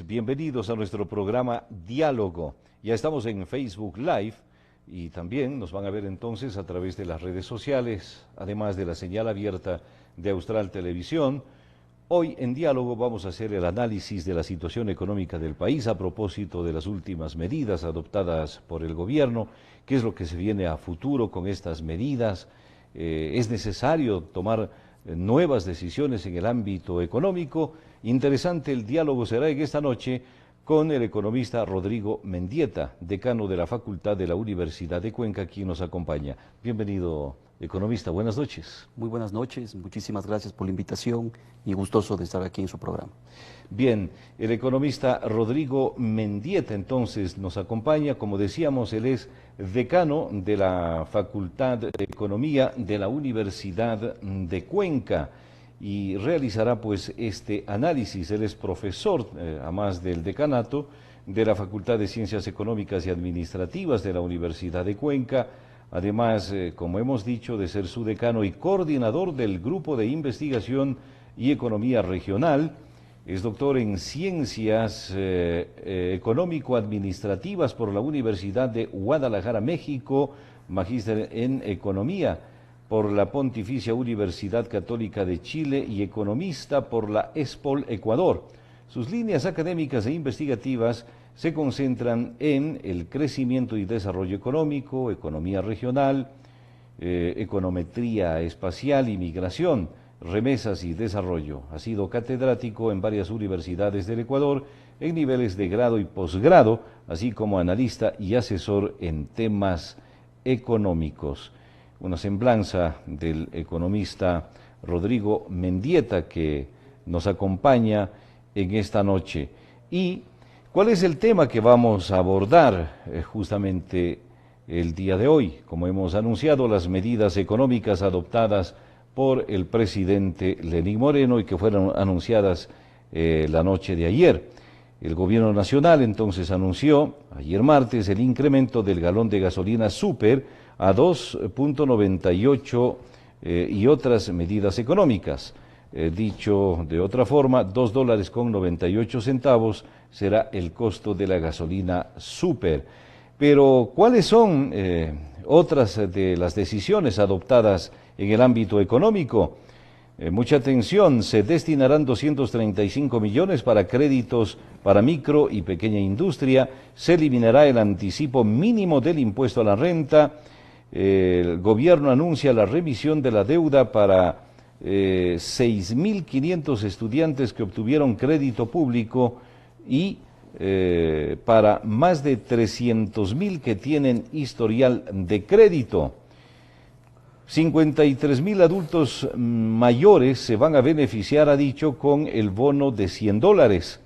Bienvenidos a nuestro programa Diálogo. Ya estamos en Facebook Live y también nos van a ver entonces a través de las redes sociales, además de la señal abierta de Austral Televisión. Hoy en Diálogo vamos a hacer el análisis de la situación económica del país a propósito de las últimas medidas adoptadas por el gobierno, qué es lo que se viene a futuro con estas medidas. Es necesario tomar nuevas decisiones en el ámbito económico. Interesante el diálogo será en esta noche con el economista Rodrigo Mendieta, decano de la Facultad de la Universidad de Cuenca, quien nos acompaña. Bienvenido, economista, buenas noches. Muy buenas noches, muchísimas gracias por la invitación y gustoso de estar aquí en su programa. Bien, el economista Rodrigo Mendieta entonces nos acompaña, como decíamos, él es decano de la Facultad de Economía de la Universidad de Cuenca y realizará pues este análisis. Él es profesor, además del decanato, de la Facultad de Ciencias Económicas y Administrativas de la Universidad de Cuenca, además, como hemos dicho, de ser su decano y coordinador del Grupo de Investigación y Economía Regional. Es doctor en Ciencias Económico-Administrativas por la Universidad de Guadalajara, México, magíster en Economía por la Pontificia Universidad Católica de Chile y economista por la ESPOL Ecuador. Sus líneas académicas e investigativas se concentran en el crecimiento y desarrollo económico, economía regional, econometría espacial y migración, remesas y desarrollo. Ha sido catedrático en varias universidades del Ecuador en niveles de grado y posgrado, así como analista y asesor en temas económicos. Una semblanza del economista Rodrigo Mendieta que nos acompaña en esta noche. ¿Y cuál es el tema que vamos a abordar justamente el día de hoy? Como hemos anunciado, las medidas económicas adoptadas por el presidente Lenín Moreno y que fueron anunciadas la noche de ayer. El gobierno nacional entonces anunció ayer martes el incremento del galón de gasolina súper a 2.98 y otras medidas económicas. Dicho de otra forma, $2.98 será el costo de la gasolina súper. Pero, ¿cuáles son otras de las decisiones adoptadas en el ámbito económico? Mucha atención, se destinarán 235 millones para créditos para micro y pequeña industria, se eliminará el anticipo mínimo del impuesto a la renta. El gobierno anuncia la remisión de la deuda para 6.500 estudiantes que obtuvieron crédito público y para más de 300.000 que tienen historial de crédito. 53.000 adultos mayores se van a beneficiar, ha dicho, con el bono de $100.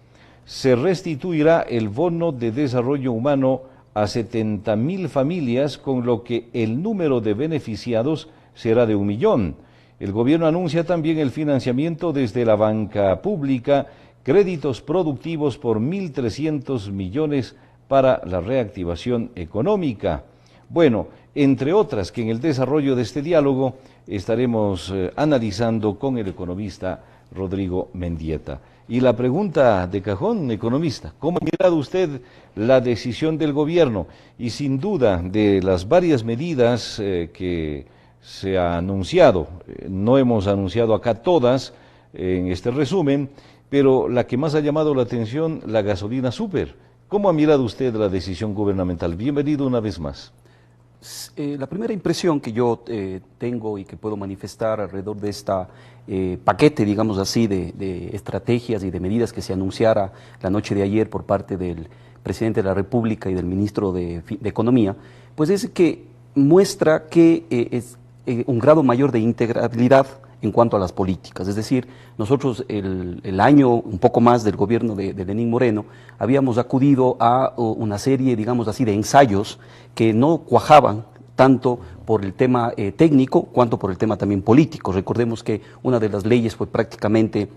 Se restituirá el bono de desarrollo humano a 70.000 familias, con lo que el número de beneficiados será de 1 millón. El gobierno anuncia también el financiamiento desde la banca pública, créditos productivos por 1.300 millones para la reactivación económica. Bueno, entre otras que en el desarrollo de este diálogo estaremos analizando con el economista Rodrigo Mendieta. Y la pregunta de cajón, economista, ¿cómo ha mirado usted la decisión del gobierno? Y sin duda, de las varias medidas que se ha anunciado, no hemos anunciado acá todas en este resumen, pero la que más ha llamado la atención, la gasolina súper. ¿Cómo ha mirado usted la decisión gubernamental? Bienvenido una vez más. La primera impresión que yo tengo y que puedo manifestar alrededor de esta paquete, digamos así, de estrategias y de medidas que se anunciara la noche de ayer por parte del presidente de la República y del ministro de Economía, pues es que muestra que es un grado mayor de integralidad en cuanto a las políticas. Es decir, nosotros el año, un poco más del gobierno de Lenín Moreno, habíamos acudido a una serie, digamos así, de ensayos que no cuajaban tanto por el tema técnico cuanto por el tema también político. Recordemos que una de las leyes fue prácticamente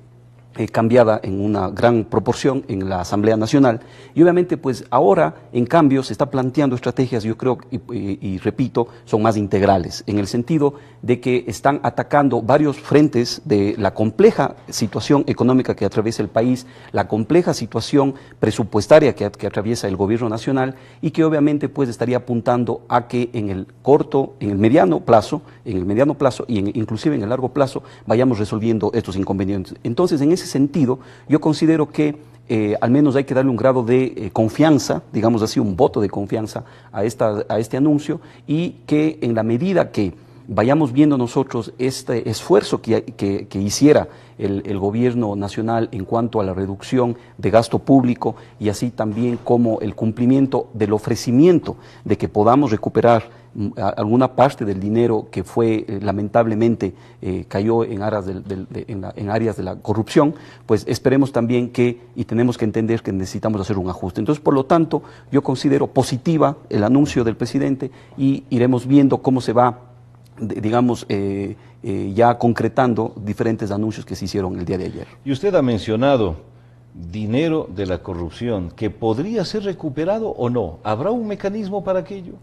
cambiada en una gran proporción en la Asamblea Nacional, y obviamente pues ahora en cambio se está planteando estrategias, yo creo, y repito, son más integrales, en el sentido de que están atacando varios frentes de la compleja situación económica que atraviesa el país, la compleja situación presupuestaria que atraviesa el gobierno nacional, y que obviamente pues estaría apuntando a que en el corto, en el mediano plazo y inclusive en el largo plazo vayamos resolviendo estos inconvenientes. Entonces, en ese sentido, yo considero que al menos hay que darle un grado de confianza, digamos así, un voto de confianza a este anuncio, y que en la medida que vayamos viendo nosotros este esfuerzo que hiciera el gobierno nacional en cuanto a la reducción de gasto público, y así también como el cumplimiento del ofrecimiento de que podamos recuperar alguna parte del dinero que fue lamentablemente cayó en áreas de la corrupción, pues esperemos también y tenemos que entender que necesitamos hacer un ajuste. Entonces, por lo tanto, yo considero positiva el anuncio del presidente, y iremos viendo cómo se va, digamos, ya concretando diferentes anuncios que se hicieron el día de ayer. Y usted ha mencionado dinero de la corrupción, que podría ser recuperado o no. ¿Habrá un mecanismo para aquello?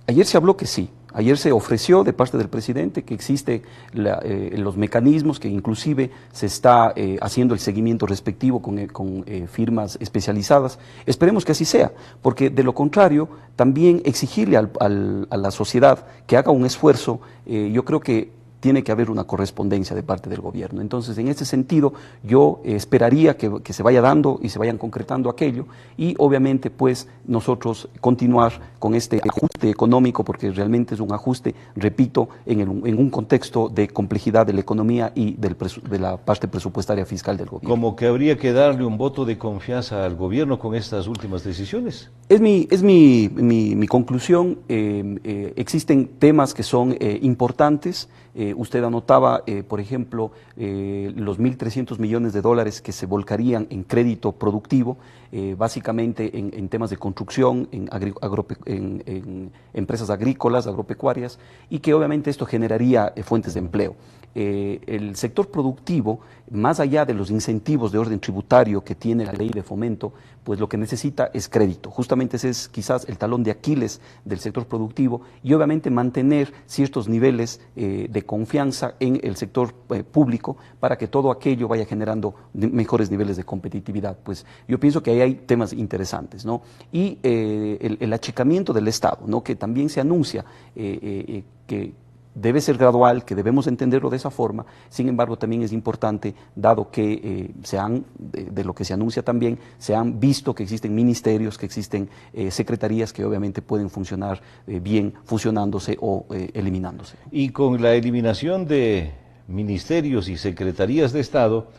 Ayer se habló que sí. Ayer se ofreció de parte del presidente que existen los mecanismos, que inclusive se está haciendo el seguimiento respectivo con firmas especializadas. Esperemos que así sea, porque de lo contrario, también exigirle a la sociedad que haga un esfuerzo, yo creo que tiene que haber una correspondencia de parte del gobierno. Entonces, en ese sentido, yo esperaría que se vaya dando y se vayan concretando aquello, y obviamente pues nosotros continuar con este ajuste económico, porque realmente es un ajuste, repito, en un contexto de complejidad de la economía y de la parte presupuestaria fiscal del gobierno. ¿Como que habría que darle un voto de confianza al gobierno con estas últimas decisiones? Es mi conclusión. Existen temas que son importantes. Usted anotaba, por ejemplo, los 1.300 millones de dólares que se volcarían en crédito productivo, básicamente en temas de construcción, en empresas agrícolas, agropecuarias, y que obviamente esto generaría fuentes de empleo. El sector productivo, más allá de los incentivos de orden tributario que tiene la ley de fomento, pues lo que necesita es crédito. Justamente ese es quizás el talón de Aquiles del sector productivo, y obviamente mantener ciertos niveles de confianza en el sector público para que todo aquello vaya generando mejores niveles de competitividad. Pues yo pienso que ahí hay temas interesantes, ¿no? Y el achicamiento del Estado, ¿no? Que también se anuncia que debe ser gradual, que debemos entenderlo de esa forma. Sin embargo, también es importante, dado que de lo que se anuncia también, se han visto que existen ministerios, que existen secretarías que obviamente pueden funcionar bien fusionándose o eliminándose. Y con la eliminación de ministerios y secretarías de Estado,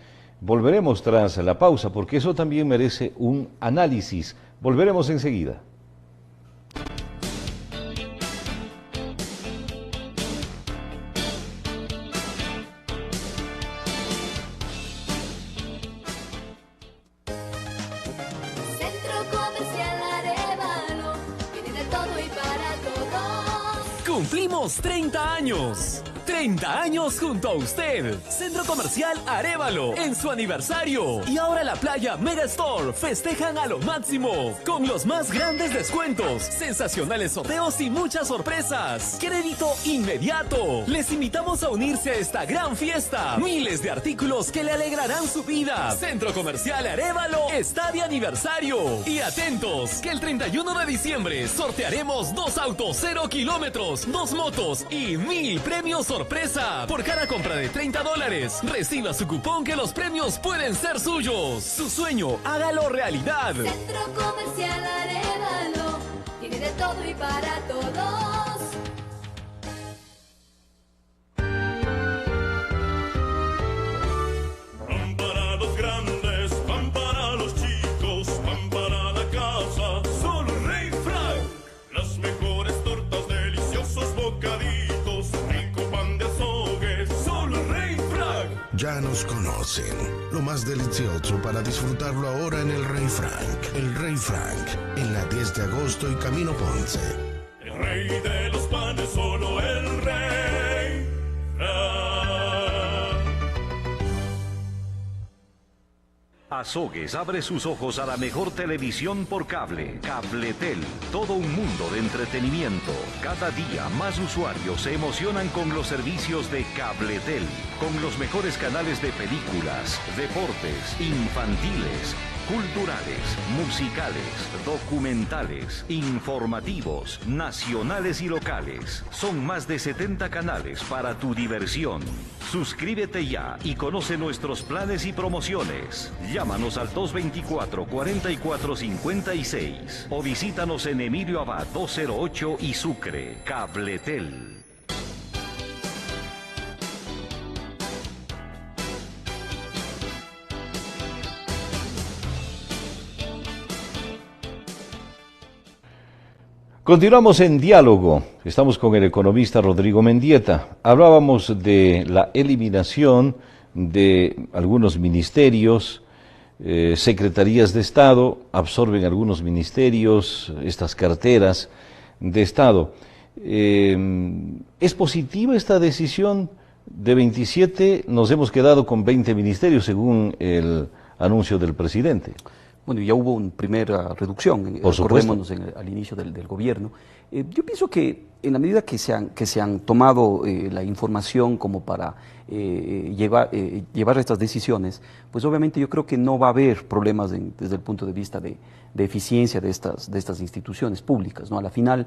volveremos tras la pausa, porque eso también merece un análisis. Volveremos enseguida. Cumplimos 30 años. 30 años junto a usted. Centro Comercial Arévalo en su aniversario. Y ahora la Playa Mega Store festejan a lo máximo con los más grandes descuentos, sensacionales sorteos y muchas sorpresas. Crédito inmediato. Les invitamos a unirse a esta gran fiesta. Miles de artículos que le alegrarán su vida. Centro Comercial Arévalo está de aniversario. Y atentos, que el 31 de diciembre sortearemos 2 autos 0 kilómetros, 2 motos y 1000 premios sorpresa. Por cada compra de $30, reciba su cupón que los premios pueden ser suyos. Su sueño, hágalo realidad. Centro Comercial Arévalo, tiene de todo y para todos. Pan para los grandes, pan para los chicos, pan para la casa, solo Rey Frank. Las mejores tortas, deliciosos bocaditos, rico pan de azogue, solo Rey Frank. Ya nos conocen. Lo más delicioso para disfrutarlo ahora en el Rey Frank. El Rey Frank, en la 10 de agosto y Camino Ponce. El rey de los panes, solo el Rey Frank. Azogues abre sus ojos a la mejor televisión por cable. Cabletel, todo un mundo de entretenimiento. Cada día más usuarios se emocionan con los servicios de Cabletel, con los mejores canales de películas, deportes, infantiles, culturales, musicales, documentales, informativos, nacionales y locales. Son más de 70 canales para tu diversión. Suscríbete ya y conoce nuestros planes y promociones. Llámanos al 224-4456 o visítanos en Emilio Abad 208 y Sucre. Cabletel. Continuamos en diálogo. Estamos con el economista Rodrigo Mendieta. Hablábamos de la eliminación de algunos ministerios, secretarías de Estado, absorben algunos ministerios, estas carteras de Estado. ¿Es positiva esta decisión? De 27 nos hemos quedado con 20 ministerios según el anuncio del presidente. Bueno, ya hubo una primera reducción, acordémonos al inicio del gobierno. Yo pienso que en la medida que se han tomado la información como para llevar estas decisiones, pues obviamente yo creo que no va a haber problemas desde el punto de vista de eficiencia de estas instituciones públicas, ¿no? A la final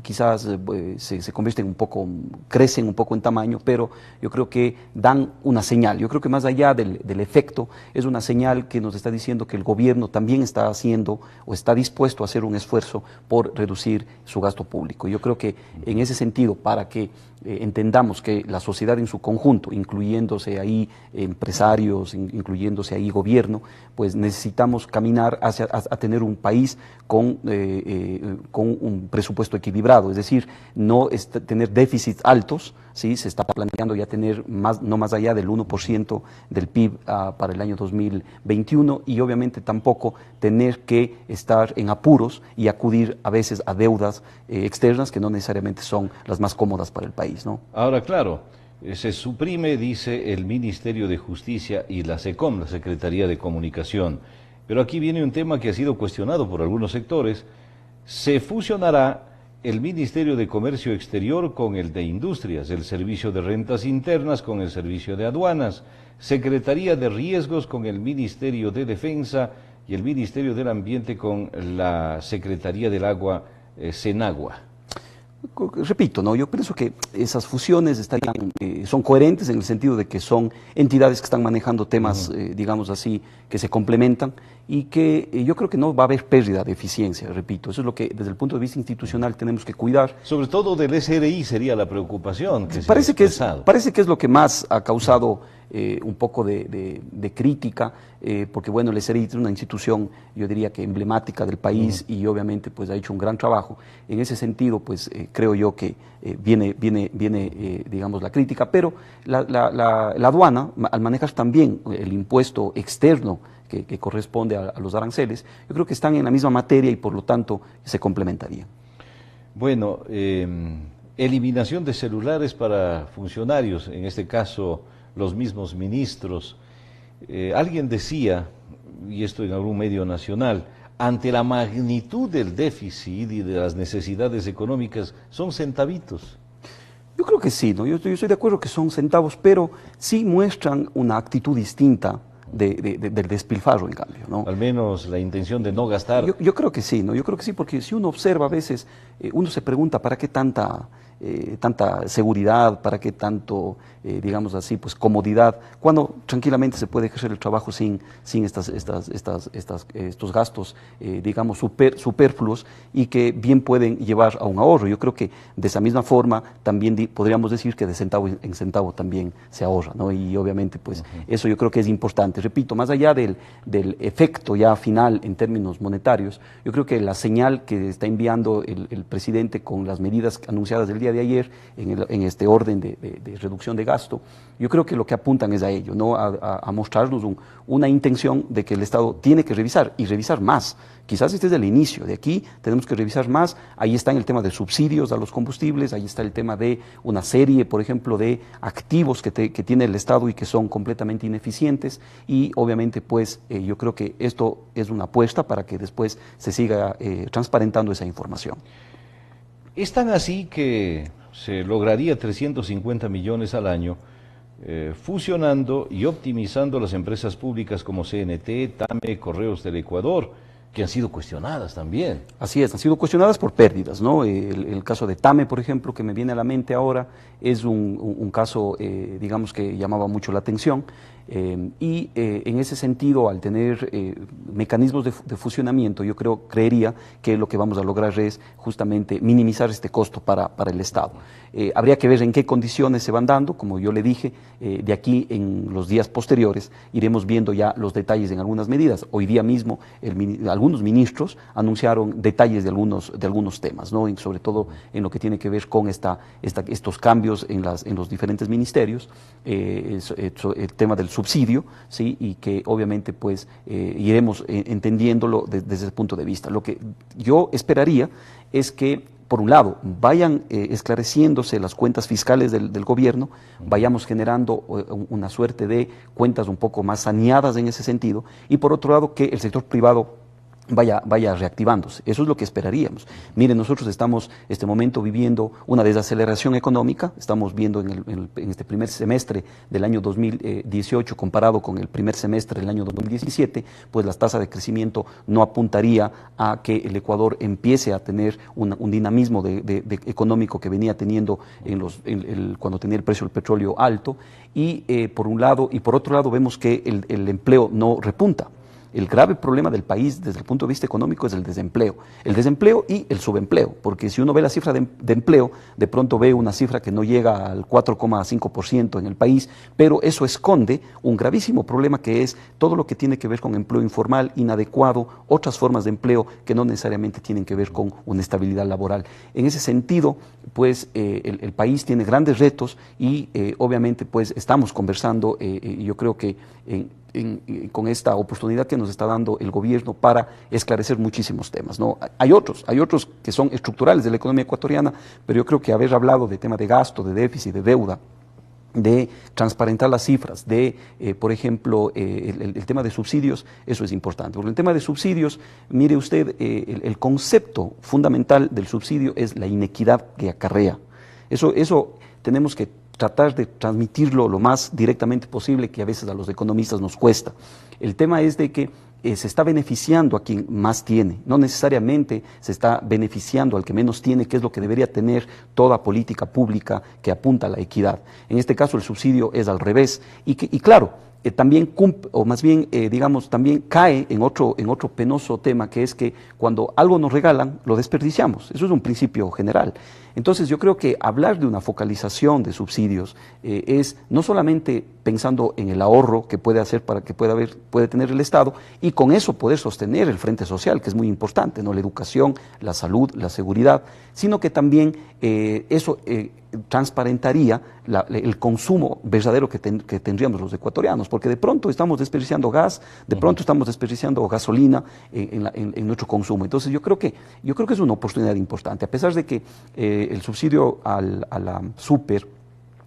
quizás se convierten un poco, crecen un poco en tamaño, pero yo creo que dan una señal. Yo creo que más allá del efecto, es una señal que nos está diciendo que el gobierno también está haciendo o está dispuesto a hacer un esfuerzo por reducir su gasto público. Yo creo que en ese sentido, para que entendamos que la sociedad en su conjunto, incluyéndose ahí empresarios, incluyéndose ahí gobierno, pues necesitamos caminar a tener un país con un presupuesto equilibrado, es decir, no tener déficits altos, ¿sí? Se está planteando ya tener no más allá del 1% del PIB para el año 2021 y obviamente tampoco tener que estar en apuros y acudir a veces a deudas externas que no necesariamente son las más cómodas para el país, ¿no? Ahora, claro, se suprime, dice, el Ministerio de Justicia y la SECOM, la Secretaría de Comunicación. Pero aquí viene un tema que ha sido cuestionado por algunos sectores. Se fusionará el Ministerio de Comercio Exterior con el de Industrias, el Servicio de Rentas Internas con el Servicio de Aduanas, Secretaría de Riesgos con el Ministerio de Defensa y el Ministerio del Ambiente con la Secretaría del Agua, Senagua. Repito, ¿no? Yo pienso que esas fusiones son coherentes en el sentido de que son entidades que están manejando temas, digamos así, que se complementan y que yo creo que no va a haber pérdida de eficiencia, repito. Eso es lo que desde el punto de vista institucional tenemos que cuidar. Sobre todo del SRI sería la preocupación que parece que es lo que más ha causado un poco de crítica, porque bueno, el SRI es una institución, yo diría que emblemática del país y obviamente pues ha hecho un gran trabajo. En ese sentido, pues creo yo que viene digamos, la crítica, pero la aduana, al manejar también el impuesto externo que corresponde a los aranceles, yo creo que están en la misma materia y por lo tanto se complementarían. Bueno, eliminación de celulares para funcionarios, en este caso los mismos ministros. Alguien decía, y esto en algún medio nacional, ante la magnitud del déficit y de las necesidades económicas, son centavitos. Yo creo que sí, ¿no? Yo estoy de acuerdo que son centavos, pero sí muestran una actitud distinta del despilfarro, en cambio, ¿no? Al menos la intención de no gastar. Yo creo que sí, ¿no? Yo creo que sí, porque si uno observa a veces, uno se pregunta ¿para qué tanta seguridad, para qué tanto, digamos así, pues comodidad, cuando tranquilamente se puede ejercer el trabajo sin estos gastos, digamos, superfluos y que bien pueden llevar a un ahorro? Yo creo que de esa misma forma también podríamos decir que de centavo en centavo también se ahorra, ¿no? Y obviamente, pues, eso yo creo que es importante. Repito, más allá del efecto ya final en términos monetarios, yo creo que la señal que está enviando el presidente con las medidas anunciadas del día día de ayer en este orden de reducción de gasto, yo creo que lo que apuntan es a ello, ¿no? A mostrarnos una intención de que el Estado tiene que revisar y revisar más. Quizás este es el inicio, de aquí tenemos que revisar más. Ahí está el tema de subsidios a los combustibles, ahí está el tema de una serie, por ejemplo, de activos que tiene el Estado y que son completamente ineficientes, y obviamente pues yo creo que esto es una apuesta para que después se siga transparentando esa información. Es tan así que se lograría 350 millones al año fusionando y optimizando las empresas públicas como CNT, TAME, Correos del Ecuador, que han sido cuestionadas también. Así es, han sido cuestionadas por pérdidas, ¿no? El caso de TAME, por ejemplo, que me viene a la mente ahora, es un caso, digamos, que llamaba mucho la atención, y en ese sentido, al tener mecanismos de funcionamiento, yo creería que lo que vamos a lograr es justamente minimizar este costo para el Estado. Habría que ver en qué condiciones se van dando, como yo le dije, de aquí en los días posteriores iremos viendo ya los detalles en algunas medidas. Hoy día mismo algunos ministros anunciaron detalles de algunos temas, ¿no? Sobre todo en lo que tiene que ver con estos cambios en los diferentes ministerios, el tema del subsidio, ¿sí? Y que obviamente pues iremos entendiéndolo desde ese punto de vista. Lo que yo esperaría es que, por un lado, vayan esclareciéndose las cuentas fiscales del gobierno, vayamos generando una suerte de cuentas un poco más saneadas en ese sentido, y por otro lado, que el sector privado vaya reactivándose. Eso es lo que esperaríamos. Miren, nosotros estamos este momento viviendo una desaceleración económica, estamos viendo en este primer semestre del año 2018 comparado con el primer semestre del año 2017, pues la tasa de crecimiento no apuntaría a que el Ecuador empiece a tener un dinamismo económico que venía teniendo cuando tenía el precio del petróleo alto, y por un lado, y por otro lado vemos que el empleo no repunta. El grave problema del país desde el punto de vista económico es el desempleo y el subempleo, porque si uno ve la cifra de empleo, de pronto ve una cifra que no llega al 4,5% en el país, pero eso esconde un gravísimo problema, que es todo lo que tiene que ver con empleo informal, inadecuado, otras formas de empleo que no necesariamente tienen que ver con una estabilidad laboral. En ese sentido, pues el país tiene grandes retos y obviamente pues estamos conversando, yo creo que con esta oportunidad que nos está dando el gobierno para esclarecer muchísimos temas, ¿no? Hay otros que son estructurales de la economía ecuatoriana, pero yo creo que haber hablado de tema de gasto, de déficit, de deuda, de transparentar las cifras, por ejemplo, el tema de subsidios, eso es importante. Porque el tema de subsidios, mire usted, el concepto fundamental del subsidio es la inequidad que acarrea. Eso tenemos que tratar de transmitirlo lo más directamente posible, que a veces a los economistas nos cuesta. El tema es de que se está beneficiando a quien más tiene, no necesariamente se está beneficiando al que menos tiene, que es lo que debería tener toda política pública que apunta a la equidad. En este caso el subsidio es al revés, y claro, también cumple, o más bien, digamos, también cae en otro penoso tema, que es que cuando algo nos regalan, lo desperdiciamos. Eso es un principio general. Entonces yo creo que hablar de una focalización de subsidios es no solamente pensando en el ahorro que puede hacer para que puede tener el Estado, y con eso poder sostener el frente social, que es muy importante, ¿no? La educación, la salud, la seguridad, sino que también eso transparentaría el consumo verdadero que tendríamos los ecuatorianos, porque de pronto estamos desperdiciando gas, de pronto estamos desperdiciando gasolina en nuestro consumo. Entonces yo creo que es una oportunidad importante, a pesar de que el subsidio a la super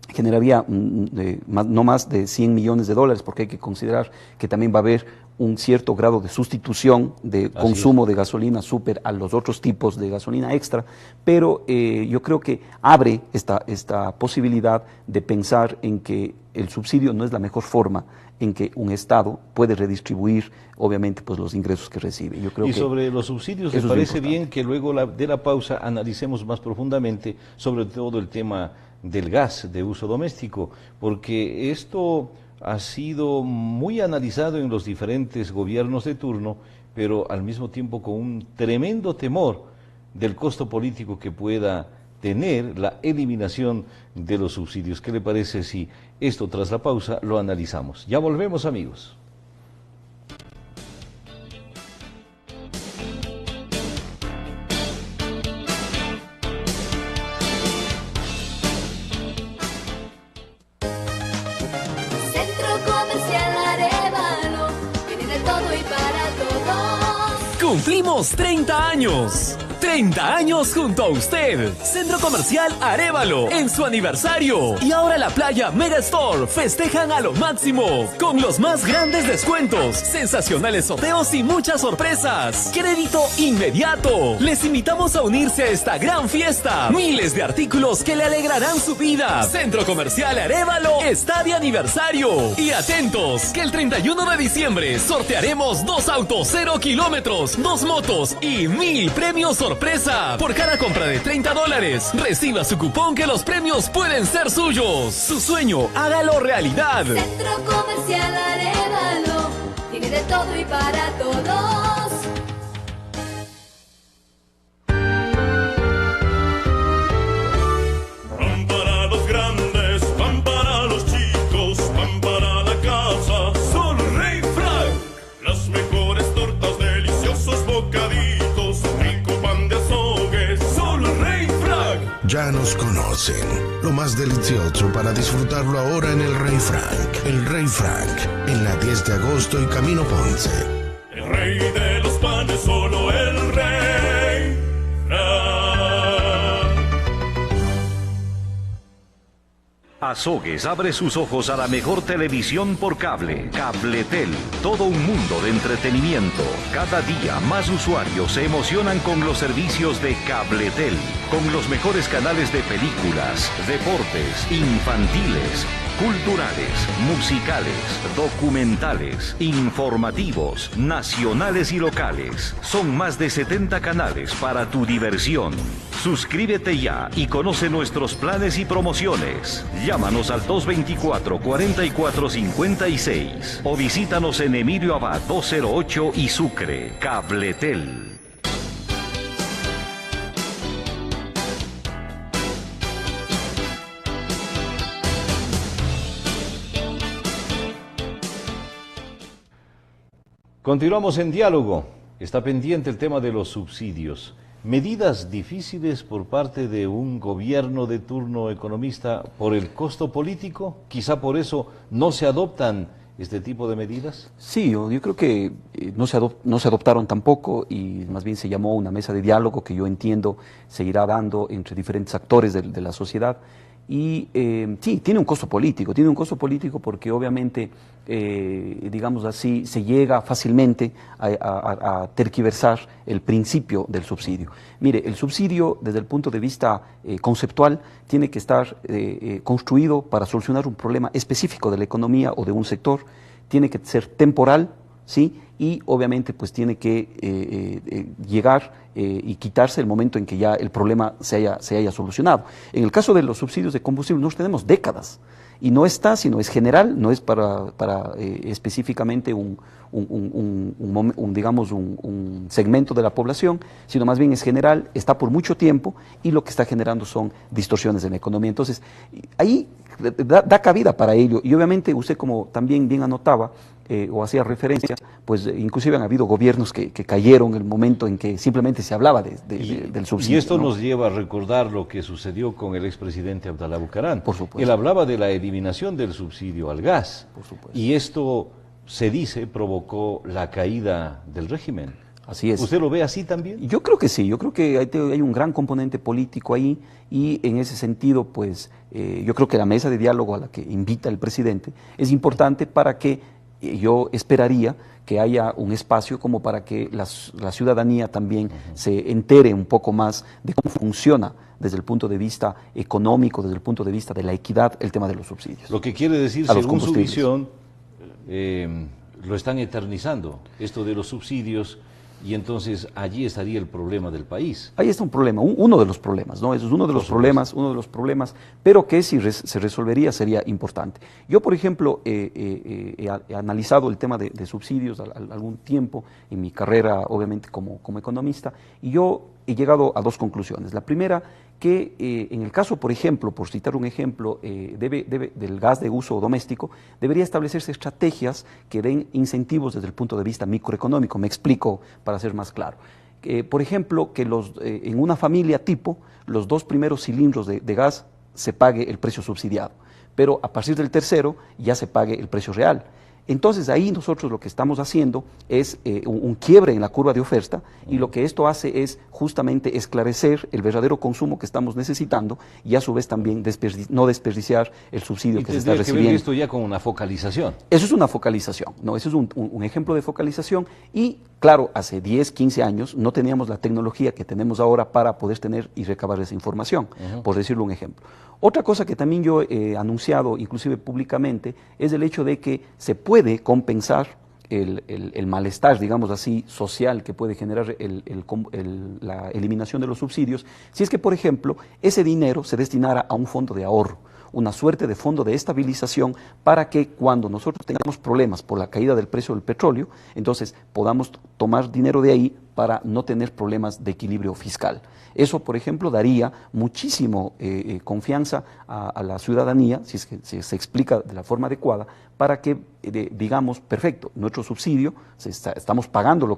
generaría no más de 100 millones de dólares, porque hay que considerar que también va a haber un cierto grado de sustitución de consumo de gasolina super a los otros tipos de gasolina extra, pero yo creo que abre esta posibilidad de pensar en que el subsidio no es la mejor forma en que un Estado puede redistribuir, obviamente, pues los ingresos que recibe. Yo creo y sobre los subsidios, ¿le parece bien que luego de la pausa analicemos más profundamente sobre todo el tema del gas de uso doméstico? Porque esto ha sido muy analizado en los diferentes gobiernos de turno, pero al mismo tiempo con un tremendo temor del costo político que pueda tener la eliminación de los subsidios. ¿Qué le parece si esto tras la pausa lo analizamos? Ya volvemos, amigos. Cumplimos 30 años. 30 años junto a usted. Centro Comercial Arévalo en su aniversario. Y ahora la playa Mega Store festejan a lo máximo. Con los más grandes descuentos, sensacionales sorteos y muchas sorpresas. Crédito inmediato. Les invitamos a unirse a esta gran fiesta. Miles de artículos que le alegrarán su vida. Centro Comercial Arévalo está de aniversario. Y atentos, que el 31 de diciembre sortearemos 2 autos 0 kilómetros, 2 motos y 1000 premios sorpresa. Por cada compra de $30, reciba su cupón que los premios pueden ser suyos. Su sueño, hágalo realidad. Centro Comercial Arévalo tiene de todo y para todos. Pan para los grandes, pan para los chicos, pan para la casa, solo Rey Frank. Las mejores tortas, deliciosos bocaditos, rico pan de azogue, solo Rey Frank. Ya nos conocen. Lo más delicioso para disfrutarlo ahora en el Rey Frank. El Rey Frank, en la 10 de agosto y Camino Ponce. El rey de los panes, solo el Rey Frank. Azogues abre sus ojos a la mejor televisión por cable. Cabletel, todo un mundo de entretenimiento. Cada día más usuarios se emocionan con los servicios de Cabletel, con los mejores canales de películas, deportes, infantiles, culturales, musicales, documentales, informativos, nacionales y locales. Son más de 70 canales para tu diversión. Suscríbete ya y conoce nuestros planes y promociones. Llámanos al 224-4456 o visítanos en Emilio Abad 208 y Sucre. Cabletel. Continuamos en diálogo. Está pendiente el tema de los subsidios. Medidas difíciles por parte de un gobierno de turno economista por el costo político. Quizá por eso no se adoptan este tipo de medidas. Sí, yo creo que no se adoptaron tampoco y más bien se llamó una mesa de diálogo que yo entiendo se irá dando entre diferentes actores de la sociedad. Y sí, tiene un costo político porque obviamente, digamos así, se llega fácilmente a tergiversar el principio del subsidio. Mire, el subsidio desde el punto de vista conceptual tiene que estar construido para solucionar un problema específico de la economía o de un sector, tiene que ser temporal, ¿sí? Y obviamente pues tiene que llegar y quitarse el momento en que ya el problema se haya solucionado. En el caso de los subsidios de combustible nosotros tenemos décadas y no está, sino es general, no es para específicamente digamos un segmento de la población, sino más bien es general, está por mucho tiempo y lo que está generando son distorsiones en la economía. Entonces, ahí da cabida para ello y obviamente usted como también bien anotaba, o hacía referencia, pues inclusive han habido gobiernos que cayeron en el momento en que simplemente se hablaba del subsidio. Y esto ¿no? nos lleva a recordar lo que sucedió con el expresidente Abdalá Bucaram. Por supuesto. Él hablaba de la eliminación del subsidio al gas. Por supuesto. Y esto, se dice, provocó la caída del régimen. Así es. ¿Usted lo ve así también? Yo creo que sí, yo creo que hay un gran componente político ahí y en ese sentido, pues yo creo que la mesa de diálogo a la que invita el presidente es importante para que yo esperaría que haya un espacio como para que la ciudadanía también se entere un poco más de cómo funciona desde el punto de vista económico, desde el punto de vista de la equidad, el tema de los subsidios. Lo que quiere decir, A los según su combustibles. visión, lo están eternizando, esto de los subsidios, y entonces allí estaría el problema del país. Ahí está un problema, uno de los problemas, ¿no? Eso es uno de los problemas, pero que si se resolvería sería importante. Yo, por ejemplo, he analizado el tema de subsidios algún tiempo en mi carrera, obviamente, como economista, y yo he llegado a dos conclusiones. La primera, que en el caso, por ejemplo, por citar un ejemplo, del gas de uso doméstico, debería establecerse estrategias que den incentivos desde el punto de vista microeconómico. Me explico para ser más claro. Por ejemplo, que en una familia tipo, los 2 primeros cilindros de gas se pague el precio subsidiado, pero a partir del tercero ya se pague el precio real. Entonces ahí nosotros lo que estamos haciendo es un quiebre en la curva de oferta, y lo que esto hace es justamente esclarecer el verdadero consumo que estamos necesitando y a su vez también no desperdiciar el subsidio que se está recibiendo. Que ver esto ya con una focalización. Eso es una focalización, ¿no? Eso es un ejemplo de focalización, y claro, hace 10, 15 años no teníamos la tecnología que tenemos ahora para poder tener y recabar esa información, por decirlo un ejemplo. Otra cosa que también yo he anunciado, inclusive públicamente, es el hecho de que se puede compensar el malestar, digamos así, social que puede generar la eliminación de los subsidios, si es que, por ejemplo, ese dinero se destinara a un fondo de ahorro, una suerte de fondo de estabilización, para que cuando nosotros tengamos problemas por la caída del precio del petróleo, entonces podamos tomar dinero de ahí para no tener problemas de equilibrio fiscal. Eso, por ejemplo, daría muchísimo confianza a la ciudadanía, si es que se explica de la forma adecuada, para que digamos, perfecto, nuestro subsidio, estamos pagando lo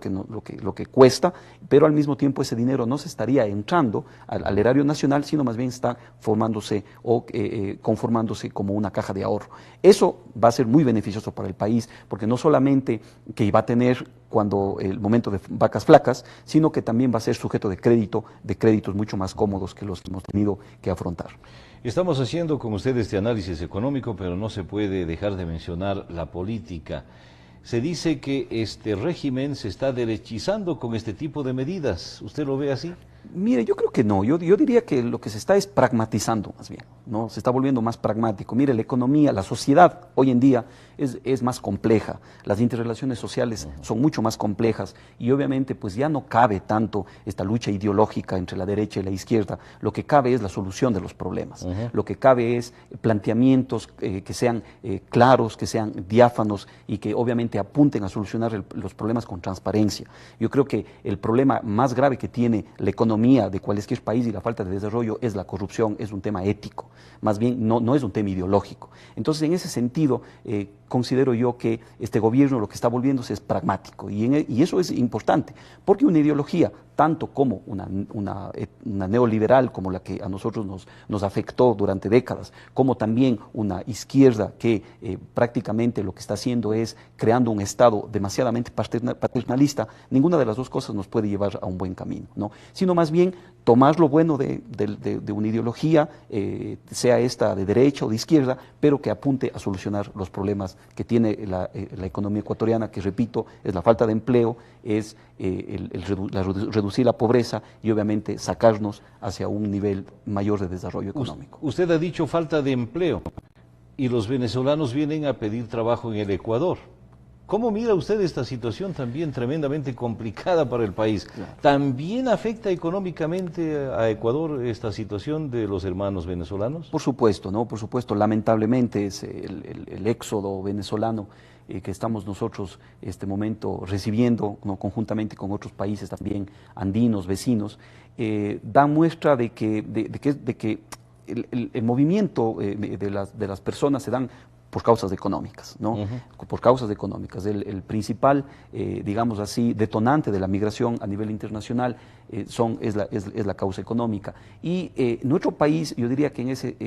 que cuesta, pero al mismo tiempo ese dinero no se estaría entrando al erario nacional, sino más bien está formándose o conformándose como una caja de ahorro. Eso va a ser muy beneficioso para el país, porque no solamente que va a tener cuando el momento de vacas flacas, sino que también va a ser sujeto de créditos mucho más cómodos que los que hemos tenido que afrontar. Estamos haciendo con ustedes este análisis económico, pero no se puede dejar de mencionar la política. Se dice que este régimen se está derechizando con este tipo de medidas. ¿Usted lo ve así? Mire, yo creo que no, yo diría que lo que se está es pragmatizando más bien, ¿no? Se está volviendo más pragmático. Mire, la economía, la sociedad hoy en día es más compleja, las interrelaciones sociales son mucho más complejas, y obviamente pues ya no cabe tanto esta lucha ideológica entre la derecha y la izquierda. Lo que cabe es la solución de los problemas, lo que cabe es planteamientos que sean claros, que sean diáfanos y que obviamente apunten a solucionar los problemas con transparencia. Yo creo que el problema más grave que tiene la economía de cualquier país y la falta de desarrollo es la corrupción, es un tema ético, más bien no es un tema ideológico. Entonces, en ese sentido, considero yo que este gobierno lo que está volviéndose es pragmático, y eso es importante, porque una ideología, tanto como una neoliberal como la que a nosotros nos afectó durante décadas, como también una izquierda que prácticamente lo que está haciendo es creando un Estado demasiadamente paternalista, ninguna de las dos cosas nos puede llevar a un buen camino, ¿no? Sino más bien tomar lo bueno de una ideología, sea esta de derecha o de izquierda, pero que apunte a solucionar los problemas que tiene la economía ecuatoriana, que repito, es la falta de empleo, es reducir la pobreza y obviamente sacarnos hacia un nivel mayor de desarrollo económico. Usted ha dicho falta de empleo, y los venezolanos vienen a pedir trabajo en el Ecuador. ¿Cómo mira usted esta situación también tremendamente complicada para el país? Claro. ¿También afecta económicamente a Ecuador esta situación de los hermanos venezolanos? Por supuesto, ¿no? Por supuesto, lamentablemente es el éxodo venezolano que estamos nosotros este momento recibiendo, ¿no? Conjuntamente con otros países también andinos, vecinos, da muestra de que el movimiento de las personas se dan por causas económicas, ¿no? Por causas económicas. El principal, digamos así, detonante de la migración a nivel internacional es la causa económica. Y nuestro país, yo diría que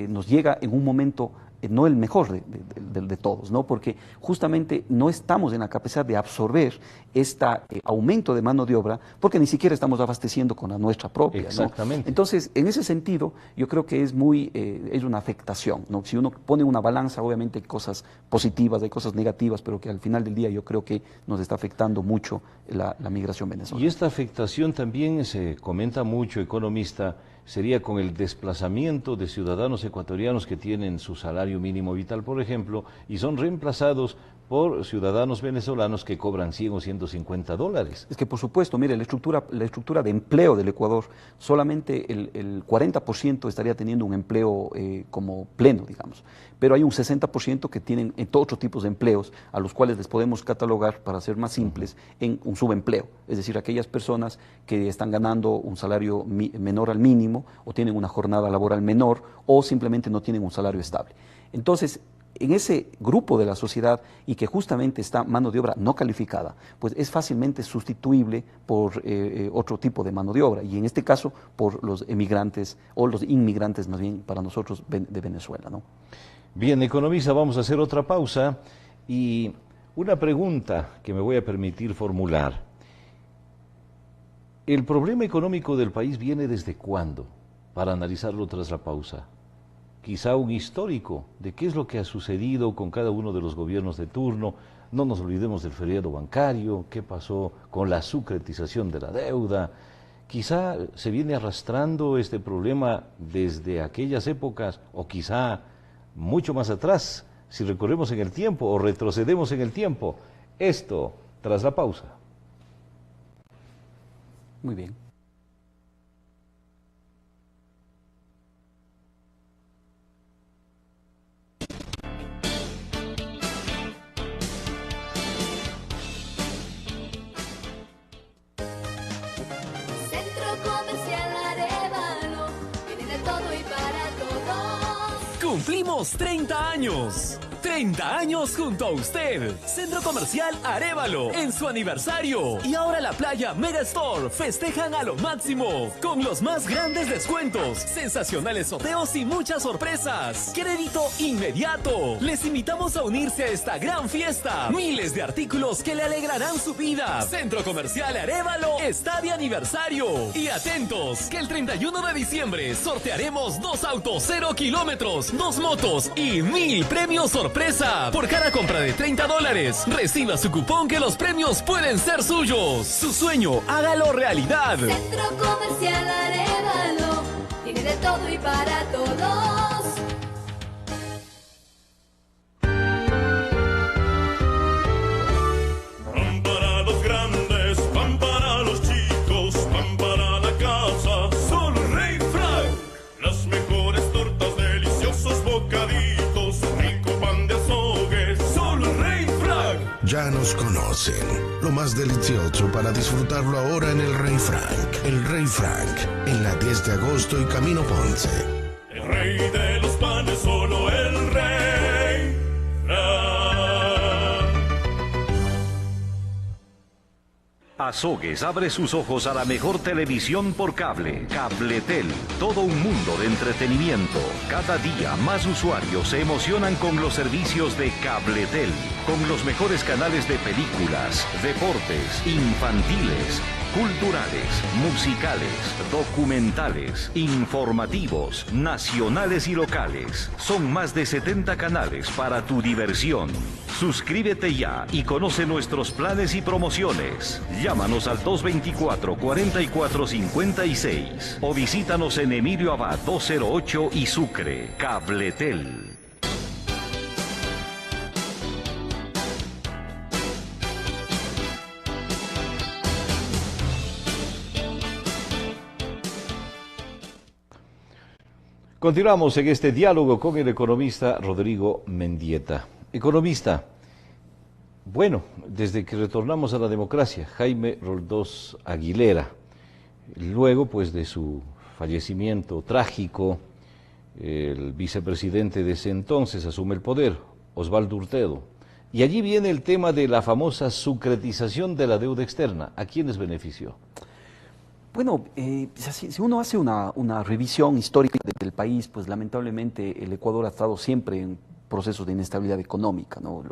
nos llega en un momento no el mejor de todos, ¿no? Porque justamente no estamos en la capacidad de absorber este aumento de mano de obra, porque ni siquiera estamos abasteciendo con la nuestra propia. Exactamente. ¿No? Entonces, en ese sentido, yo creo que es una afectación, ¿no? Si uno pone una balanza, obviamente hay cosas positivas, hay cosas negativas, pero que al final del día yo creo que nos está afectando mucho la migración venezolana. Y esta afectación también se comenta mucho, economista, sería con el desplazamiento de ciudadanos ecuatorianos que tienen su salario mínimo vital, por ejemplo, y son reemplazados por ciudadanos venezolanos que cobran 100 o 150 dólares. Es que por supuesto, mire, la estructura de empleo del Ecuador, solamente el 40% estaría teniendo un empleo como pleno, digamos, pero hay un 60% que tienen otros tipos de empleos, a los cuales les podemos catalogar, para ser más simples, en un subempleo, es decir, aquellas personas que están ganando un salario menor al mínimo, o tienen una jornada laboral menor, o simplemente no tienen un salario estable. Entonces, en ese grupo de la sociedad, y que justamente está mano de obra no calificada, pues es fácilmente sustituible por otro tipo de mano de obra, y en este caso por los emigrantes, o los inmigrantes más bien para nosotros de Venezuela, ¿no? Bien, economista, vamos a hacer otra pausa, y Una pregunta que me voy a permitir formular. ¿El problema económico del país viene desde cuándo? Para analizarlo tras la pausa. Quizá un histórico de qué es lo que ha sucedido con cada uno de los gobiernos de turno. No nos olvidemos del feriado bancario, qué pasó con la sucretización de la deuda. Quizá se viene arrastrando este problema desde aquellas épocas, o quizá mucho más atrás, si recorremos en el tiempo o retrocedemos en el tiempo. Esto tras la pausa. Muy bien. Centro Comercial Arévalo, tiene de todo y para todos. Cumplimos 30 años. 30 años junto a usted. Centro Comercial Arévalo en su aniversario. Y ahora la playa Mega Store festejan a lo máximo con los más grandes descuentos, sensacionales sorteos y muchas sorpresas. Crédito inmediato. Les invitamos a unirse a esta gran fiesta. Miles de artículos que le alegrarán su vida. Centro Comercial Arévalo está de aniversario. Y atentos, que el 31 de diciembre sortearemos 2 autos 0 kilómetros, 2 motos y 1000 premios sorpresa. Por cada compra de $30, reciba su cupón que los premios pueden ser suyos. Su sueño, hágalo realidad. Centro Comercial Arévalo, tiene de todo y para todos. Pan para los grandes, pan para los chicos, pan para la casa, solo Rey Frank. Las mejores tortas, deliciosos bocaditos, rico pan de azogue, solo Rey Frank. Ya nos conocen. Lo más delicioso para disfrutarlo ahora en el Rey Frank. El Rey Frank, en la 10 de agosto y Camino Ponce. El rey de los panes, solo el Rey Frank. Azogues abre sus ojos a la mejor televisión por cable. Cabletel, todo un mundo de entretenimiento. Cada día más usuarios se emocionan con los servicios de Cabletel, con los mejores canales de películas, deportes, infantiles, culturales, musicales, documentales, informativos, nacionales y locales. Son más de 70 canales para tu diversión. Suscríbete ya y conoce nuestros planes y promociones. Llámanos al 224-4456 o visítanos en Emilio Abad 208 y Sucre. Cabletel. Continuamos en este diálogo con el economista Rodrigo Mendieta. Economista, bueno, desde que retornamos a la democracia, Jaime Roldós Aguilera, luego pues de su fallecimiento trágico, el vicepresidente de ese entonces asume el poder, Osvaldo Hurtado, y allí viene el tema de la famosa sucretización de la deuda externa. ¿A quiénes benefició? Bueno, si uno hace una revisión histórica del país, pues lamentablemente el Ecuador ha estado siempre en procesos de inestabilidad económica, ¿no?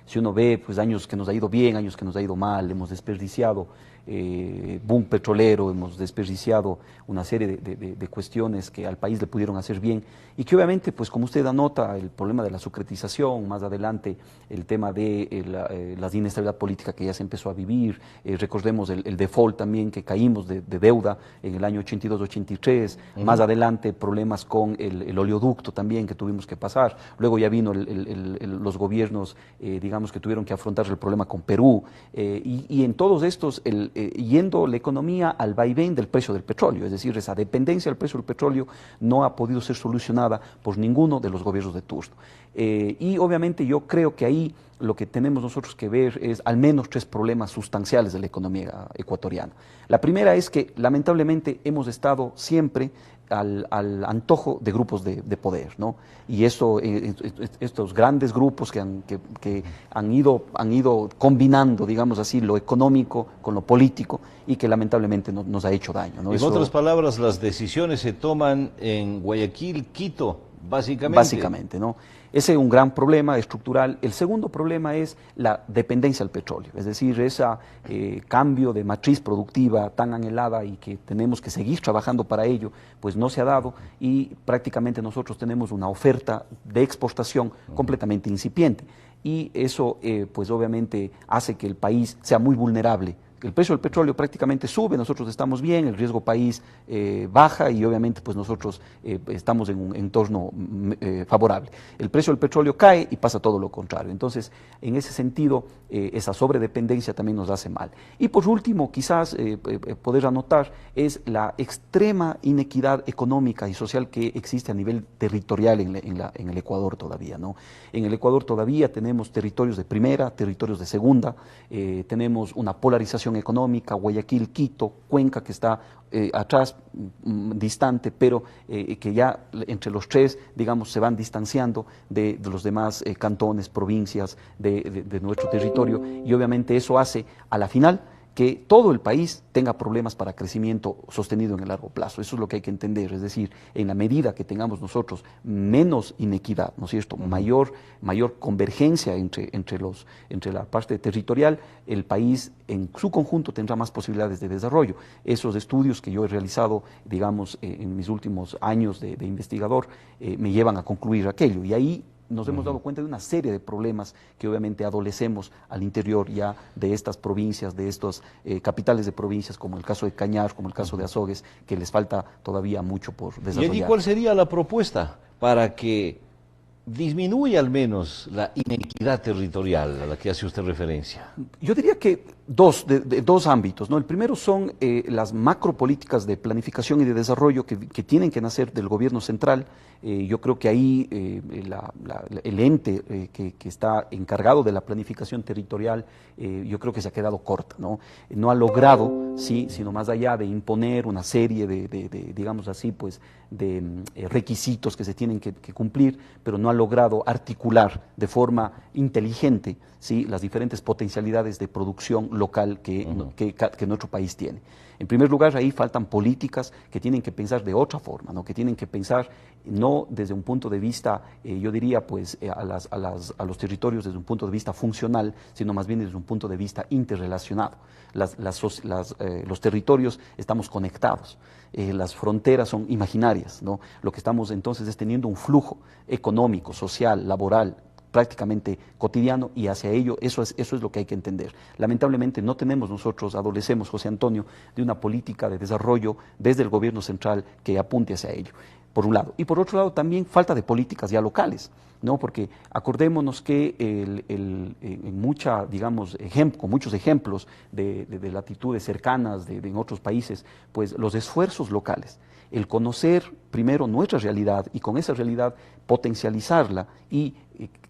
Si uno ve pues años que nos ha ido bien, años que nos ha ido mal, hemos desperdiciado boom petrolero, hemos desperdiciado una serie de cuestiones que al país le pudieron hacer bien y que obviamente, pues como usted anota, el problema de la sucretización, más adelante el tema de la inestabilidad política que ya se empezó a vivir, recordemos el default también que caímos de deuda en el año 82-83, más adelante problemas con el oleoducto también que tuvimos que pasar, luego ya vino los gobiernos, digamos que tuvieron que afrontar el problema con Perú, y en todos estos, yendo la economía al vaivén del precio del petróleo, es decir, esa dependencia del precio del petróleo no ha podido ser solucionada por ninguno de los gobiernos de turno. Y obviamente yo creo que ahí lo que tenemos nosotros que ver es al menos 3 problemas sustanciales de la economía ecuatoriana. La primera es que lamentablemente hemos estado siempre al antojo de grupos de poder, ¿no? Y eso, estos grandes grupos que han ido combinando, digamos así, lo económico con lo político y que lamentablemente nos ha hecho daño, ¿no? En otras palabras, las decisiones se toman en Guayaquil, Quito, Básicamente, ¿no? Ese es un gran problema estructural. El segundo problema es la dependencia al petróleo, es decir, ese cambio de matriz productiva tan anhelada y que tenemos que seguir trabajando para ello, pues no se ha dado y prácticamente nosotros tenemos una oferta de exportación completamente incipiente y eso pues obviamente hace que el país sea muy vulnerable. El precio del petróleo prácticamente sube, nosotros estamos bien, el riesgo país baja y obviamente pues nosotros estamos en un entorno favorable. El precio del petróleo cae y pasa todo lo contrario. Entonces, en ese sentido, esa sobredependencia también nos hace mal. Y por último, quizás poder anotar, es la extrema inequidad económica y social que existe a nivel territorial en el Ecuador todavía, ¿no? En el Ecuador todavía tenemos territorios de primera, territorios de segunda, tenemos una polarización económica, Guayaquil, Quito, Cuenca, que está atrás, distante, pero que ya entre los tres, digamos, se van distanciando de los demás cantones, provincias de nuestro territorio, y obviamente eso hace a la final que todo el país tenga problemas para crecimiento sostenido en el largo plazo. Eso es lo que hay que entender, es decir, en la medida que tengamos nosotros menos inequidad, ¿no es cierto?, mayor convergencia entre la parte territorial, el país en su conjunto tendrá más posibilidades de desarrollo. Esos estudios que yo he realizado, digamos, en mis últimos años de investigador, me llevan a concluir aquello, y ahí nos hemos dado cuenta de una serie de problemas que obviamente adolecemos al interior ya de estas provincias, de estos capitales de provincias, como el caso de Cañar, como el caso de Azogues, que les falta todavía mucho por desarrollar. ¿Y allí cuál sería la propuesta para que disminuya al menos la inequidad territorial a la que hace usted referencia? Yo diría que dos ámbitos, ¿no? El primero son las macropolíticas de planificación y de desarrollo que tienen que nacer del gobierno central. Yo creo que ahí el ente que está encargado de la planificación territorial, yo creo que se ha quedado corta, ¿no? No ha logrado, sí, sino más allá de imponer una serie digamos así, pues, de requisitos que se tienen que cumplir, pero no ha logrado articular de forma inteligente, ¿sí?, las diferentes potencialidades de producción local que nuestro país tiene. En primer lugar, ahí faltan políticas que tienen que pensar de otra forma, ¿no?, que tienen que pensar no desde un punto de vista, yo diría, pues, a los territorios desde un punto de vista funcional, sino más bien desde un punto de vista interrelacionado. Los territorios estamos conectados, las fronteras son imaginarias, ¿no? Lo que estamos entonces es teniendo un flujo económico, social, laboral, prácticamente cotidiano, y hacia ello eso es lo que hay que entender. Lamentablemente no tenemos nosotros, adolecemos, José Antonio, de una política de desarrollo desde el gobierno central que apunte hacia ello, por un lado. Y por otro lado también falta de políticas ya locales, ¿no? Porque acordémonos que en con muchos ejemplos de latitudes cercanas en otros países, pues los esfuerzos locales, el conocer primero nuestra realidad y con esa realidad potencializarla y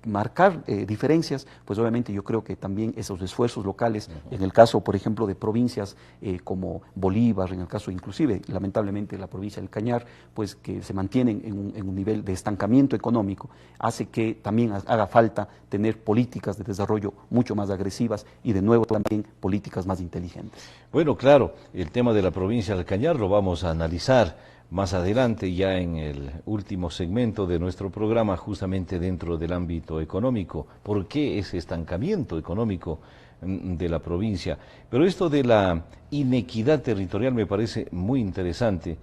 marcar diferencias, pues obviamente yo creo que también esos esfuerzos locales, en el caso, por ejemplo, de provincias como Bolívar, en el caso inclusive, lamentablemente, la provincia del Cañar, pues que se mantienen en un nivel de estancamiento económico, hace que también haga falta tener políticas de desarrollo mucho más agresivas y de nuevo también políticas más inteligentes. Bueno, claro, el tema de la provincia del Cañar lo vamos a analizar más adelante, ya en el último segmento de nuestro programa, justamente dentro del ámbito económico. ¿Por qué ese estancamiento económico de la provincia? Pero esto de la inequidad territorial me parece muy interesante,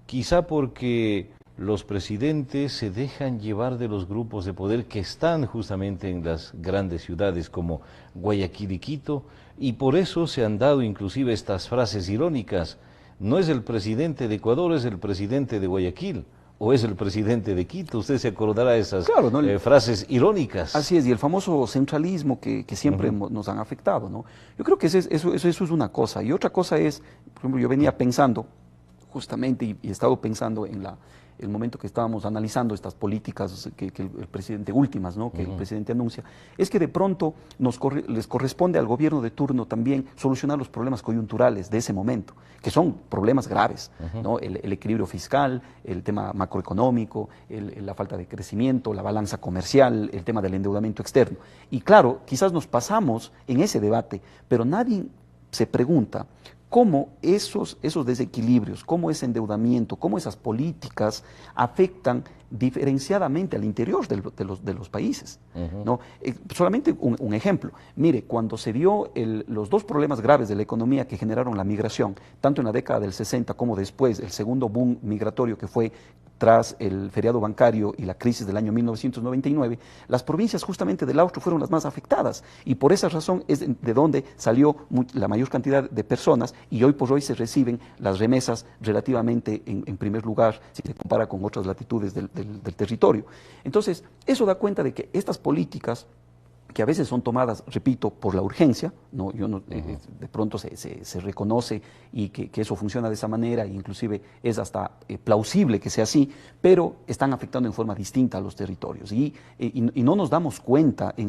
quizá porque los presidentes se dejan llevar de los grupos de poder que están justamente en las grandes ciudades como Guayaquil y Quito, y por eso se han dado inclusive estas frases irónicas: no es el presidente de Ecuador, es el presidente de Guayaquil, o es el presidente de Quito. Usted se acordará de esas frases irónicas. Así es, y el famoso centralismo que siempre nos han afectado, ¿no? Yo creo que eso es una cosa, y otra cosa es, por ejemplo, yo venía pensando justamente y he estado pensando en el momento que estábamos analizando estas políticas que el presidente últimas, ¿no?, que el presidente anuncia, es que de pronto les corresponde al gobierno de turno también solucionar los problemas coyunturales de ese momento, que son problemas graves, ¿no? El equilibrio fiscal, el tema macroeconómico, la falta de crecimiento, la balanza comercial, el tema del endeudamiento externo. Y claro, quizás nos pasamos en ese debate, pero nadie se pregunta cómo esos desequilibrios, cómo ese endeudamiento, cómo esas políticas afectan diferenciadamente al interior de los países. ¿No? Solamente un ejemplo. Mire, cuando se dio los dos problemas graves de la economía que generaron la migración, tanto en la década del 60 como después, el segundo boom migratorio que fue tras el feriado bancario y la crisis del año 1999, las provincias justamente del Austro fueron las más afectadas y por esa razón es de donde salió la mayor cantidad de personas y hoy por hoy se reciben las remesas relativamente en primer lugar si se compara con otras latitudes del territorio. Entonces, eso da cuenta de que estas políticas que a veces son tomadas, repito, por la urgencia, de pronto se reconoce y que eso funciona de esa manera, e inclusive es hasta plausible que sea así, pero están afectando en forma distinta a los territorios y no nos damos cuenta en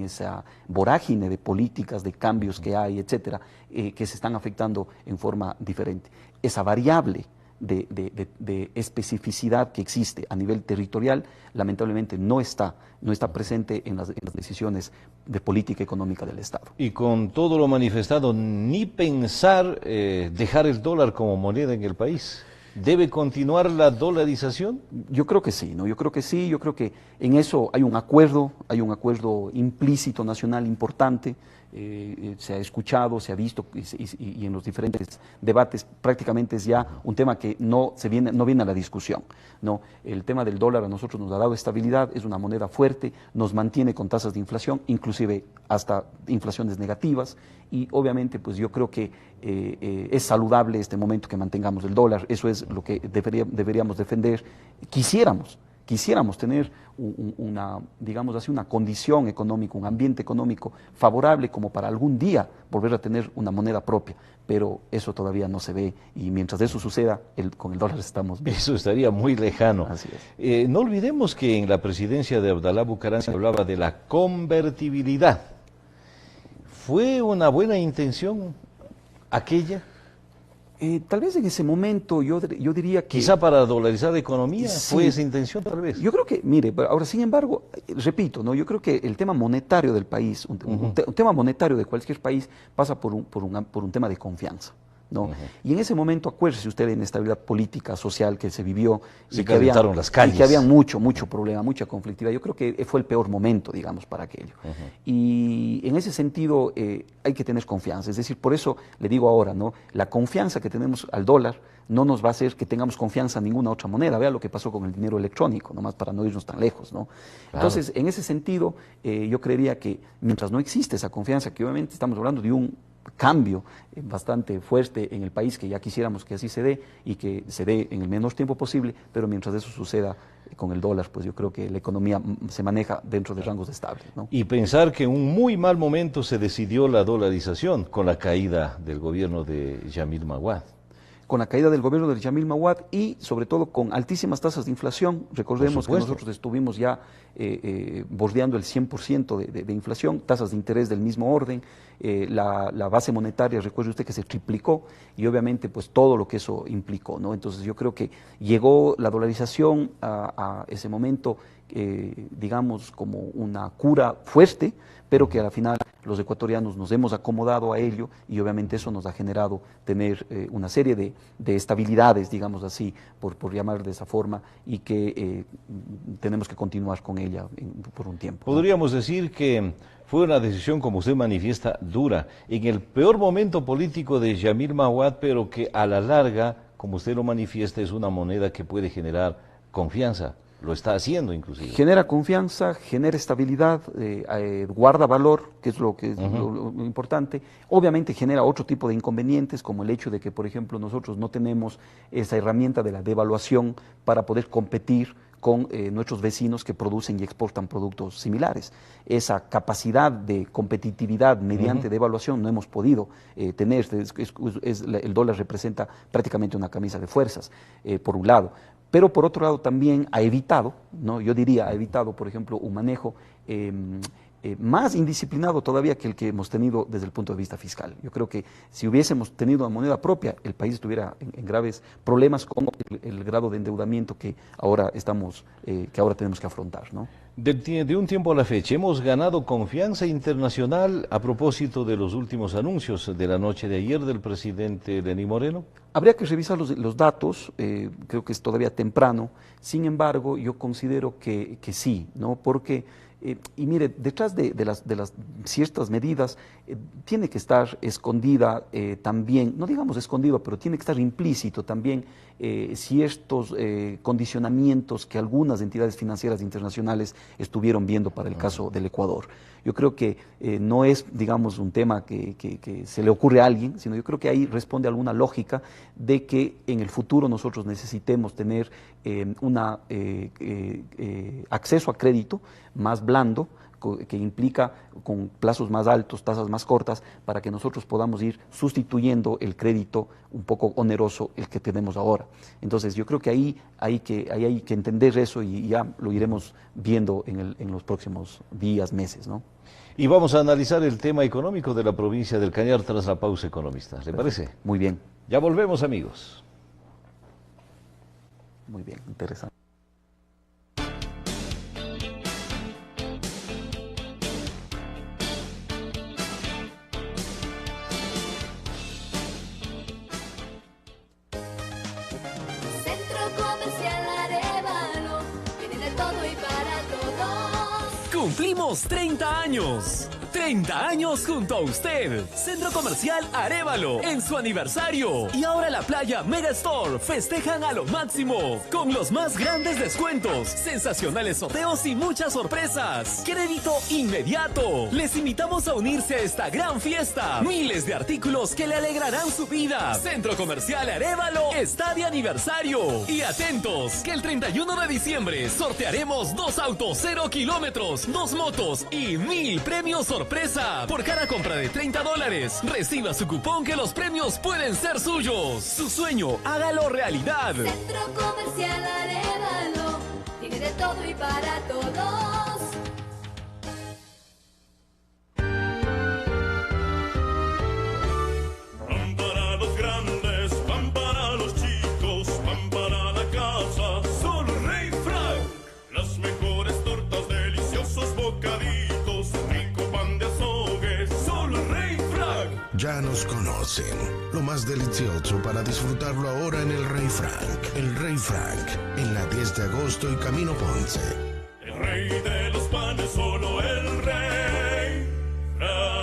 esa vorágine de políticas, de cambios que hay, etcétera, que se están afectando en forma diferente. Esa variable de especificidad que existe a nivel territorial, lamentablemente no está presente en las decisiones de política económica del Estado. Y con todo lo manifestado, ni pensar dejar el dólar como moneda en el país. ¿Debe continuar la dolarización? Yo creo que sí, ¿no? Yo creo que sí, yo creo que en eso hay un acuerdo implícito nacional importante. Se ha escuchado, se ha visto y en los diferentes debates prácticamente es ya un tema que no viene a la discusión, ¿no? El tema del dólar a nosotros nos ha dado estabilidad, es una moneda fuerte, nos mantiene con tasas de inflación, inclusive hasta inflaciones negativas y obviamente pues yo creo que es saludable este momento que mantengamos el dólar, eso es lo que deberíamos defender, quisiéramos tener digamos así, una condición económica, un ambiente económico favorable como para algún día volver a tener una moneda propia, pero eso todavía no se ve y mientras eso suceda, con el dólar estamos bien. Eso estaría muy lejano. Así es. No olvidemos que en la presidencia de Abdalá Bucaram se hablaba de la convertibilidad. ¿Fue una buena intención aquella? Tal vez en ese momento yo diría que... Quizá para dolarizar la economía, sí, fue esa intención tal vez. Yo creo que, mire, ahora sin embargo, repito, ¿no? Yo creo que el tema monetario del país, un tema monetario de cualquier país pasa por un tema de confianza, ¿no? Y en ese momento, acuérdese usted de la inestabilidad política, social que se vivió. Se calentaron las calles. Y que había mucho problema, mucha conflictividad. Yo creo que fue el peor momento, digamos, para aquello. Y en ese sentido hay que tener confianza. Es decir, por eso le digo ahora, ¿no? La confianza que tenemos al dólar no nos va a hacer que tengamos confianza en ninguna otra moneda. Vea lo que pasó con el dinero electrónico, nomás para no irnos tan lejos, ¿no? Claro. Entonces, en ese sentido, yo creería que mientras no existe esa confianza, que obviamente estamos hablando de un cambio bastante fuerte en el país, que ya quisiéramos que así se dé y que se dé en el menor tiempo posible, pero mientras eso suceda con el dólar, pues yo creo que la economía se maneja dentro de rangos estables, ¿no? Y pensar que en un muy mal momento se decidió la dolarización con la caída del gobierno de Yamil Maguad. Con la caída del gobierno de Yamil Maguad y sobre todo con altísimas tasas de inflación. Recordemos que nosotros estuvimos ya bordeando el 100% de inflación, tasas de interés del mismo orden, la base monetaria, recuerde usted que se triplicó y obviamente pues todo lo que eso implicó, ¿no? Entonces yo creo que llegó la dolarización a ese momento, digamos, como una cura fuerte, pero que al final los ecuatorianos nos hemos acomodado a ello y obviamente eso nos ha generado tener una serie de estabilidades, digamos así, por llamar de esa forma, y que tenemos que continuar con ella por un tiempo. Podríamos decir que fue una decisión, como usted manifiesta, dura, en el peor momento político de Yamil Maguad, pero que a la larga, como usted lo manifiesta, es una moneda que puede generar confianza. Lo está haciendo inclusive. Genera confianza, genera estabilidad, guarda valor, que es lo importante. Obviamente genera otro tipo de inconvenientes, como el hecho de que, por ejemplo, nosotros no tenemos esa herramienta de la devaluación para poder competir con nuestros vecinos que producen y exportan productos similares. Esa capacidad de competitividad mediante devaluación no hemos podido tener. El dólar representa prácticamente una camisa de fuerzas, por un lado. Pero por otro lado también ha evitado, ¿no? Yo diría, ha evitado, por ejemplo, un manejo más indisciplinado todavía que el que hemos tenido desde el punto de vista fiscal. Yo creo que si hubiésemos tenido una moneda propia, el país estuviera en graves problemas con el grado de endeudamiento que ahora tenemos que afrontar, ¿no? De un tiempo a la fecha, hemos ganado confianza internacional a propósito de los últimos anuncios de la noche de ayer del presidente Lenín Moreno. Habría que revisar los datos, creo que es todavía temprano, sin embargo, yo considero que sí, ¿no? Porque, y mire, detrás de las ciertas medidas tiene que estar escondida también, no digamos escondido, pero tiene que estar implícito también ciertos condicionamientos que algunas entidades financieras internacionales estuvieron viendo para el caso del Ecuador. Yo creo que no es, digamos, un tema que se le ocurre a alguien, sino yo creo que ahí responde a alguna lógica de que en el futuro nosotros necesitemos tener acceso a crédito más blando, que implica con plazos más altos, tasas más cortas, para que nosotros podamos ir sustituyendo el crédito un poco oneroso, el que tenemos ahora. Entonces yo creo que ahí hay que entender eso y ya lo iremos viendo en los próximos días, meses, ¿no? Y vamos a analizar el tema económico de la provincia del Cañar tras la pausa economista. ¿Le parece? Muy bien. Ya volvemos, amigos. Muy bien, interesante. Cumplimos 30 años. 30 años junto a usted. Centro Comercial Arévalo en su aniversario. Y ahora la playa Mega Store festejan a lo máximo con los más grandes descuentos, sensacionales sorteos y muchas sorpresas. Crédito inmediato. Les invitamos a unirse a esta gran fiesta. Miles de artículos que le alegrarán su vida. Centro Comercial Arévalo está de aniversario. Y atentos, que el 31 de diciembre sortearemos 2 autos 0 kilómetros, 2 motos y 1000 premios sorpresa. Por cada compra de $30, reciba su cupón que los premios pueden ser suyos. Su sueño, hágalo realidad. Centro Comercial Arévalo tiene de todo y para todos. Pan para los grandes, pan para los chicos, pan para la casa, solo Rey Frank. Las mejores tortas, deliciosos bocaditos, rico pan de azogue, solo Rey Frank. Ya nos conocen. Lo más delicioso para disfrutarlo ahora en el Rey Frank. El Rey Frank, en la 10 de agosto y Camino Ponce. El rey de los panes, solo el Rey Frank.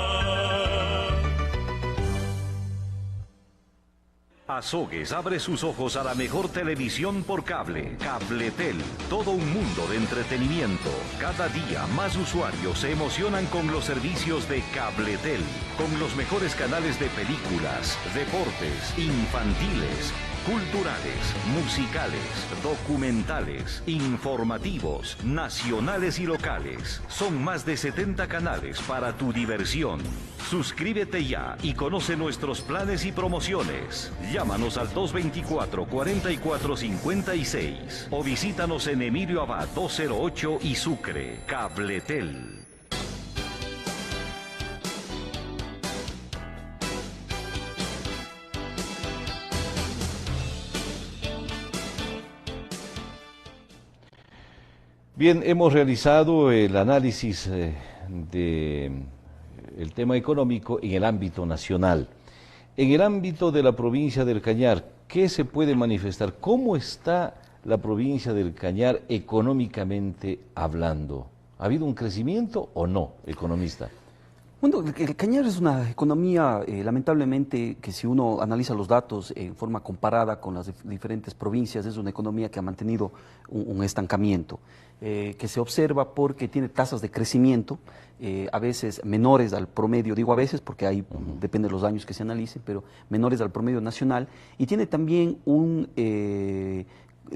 Azogues abre sus ojos a la mejor televisión por cable. Cabletel, todo un mundo de entretenimiento. Cada día más usuarios se emocionan con los servicios de Cabletel, con los mejores canales de películas, deportes, infantiles, culturales, musicales, documentales, informativos, nacionales y locales. Son más de 70 canales para tu diversión. Suscríbete ya y conoce nuestros planes y promociones. Llámanos al 224-4456 o visítanos en Emilio Abad 208 y Sucre. Cabletel. Bien, hemos realizado el análisis del tema económico en el ámbito nacional. En el ámbito de la provincia del Cañar, ¿qué se puede manifestar? ¿Cómo está la provincia del Cañar económicamente hablando? ¿Ha habido un crecimiento o no, economista? Bueno, el Cañar es una economía, lamentablemente, que si uno analiza los datos en forma comparada con las diferentes provincias, es una economía que ha mantenido un estancamiento, que se observa porque tiene tasas de crecimiento, a veces menores al promedio, digo a veces porque ahí depende de los años que se analicen, pero menores al promedio nacional, y tiene también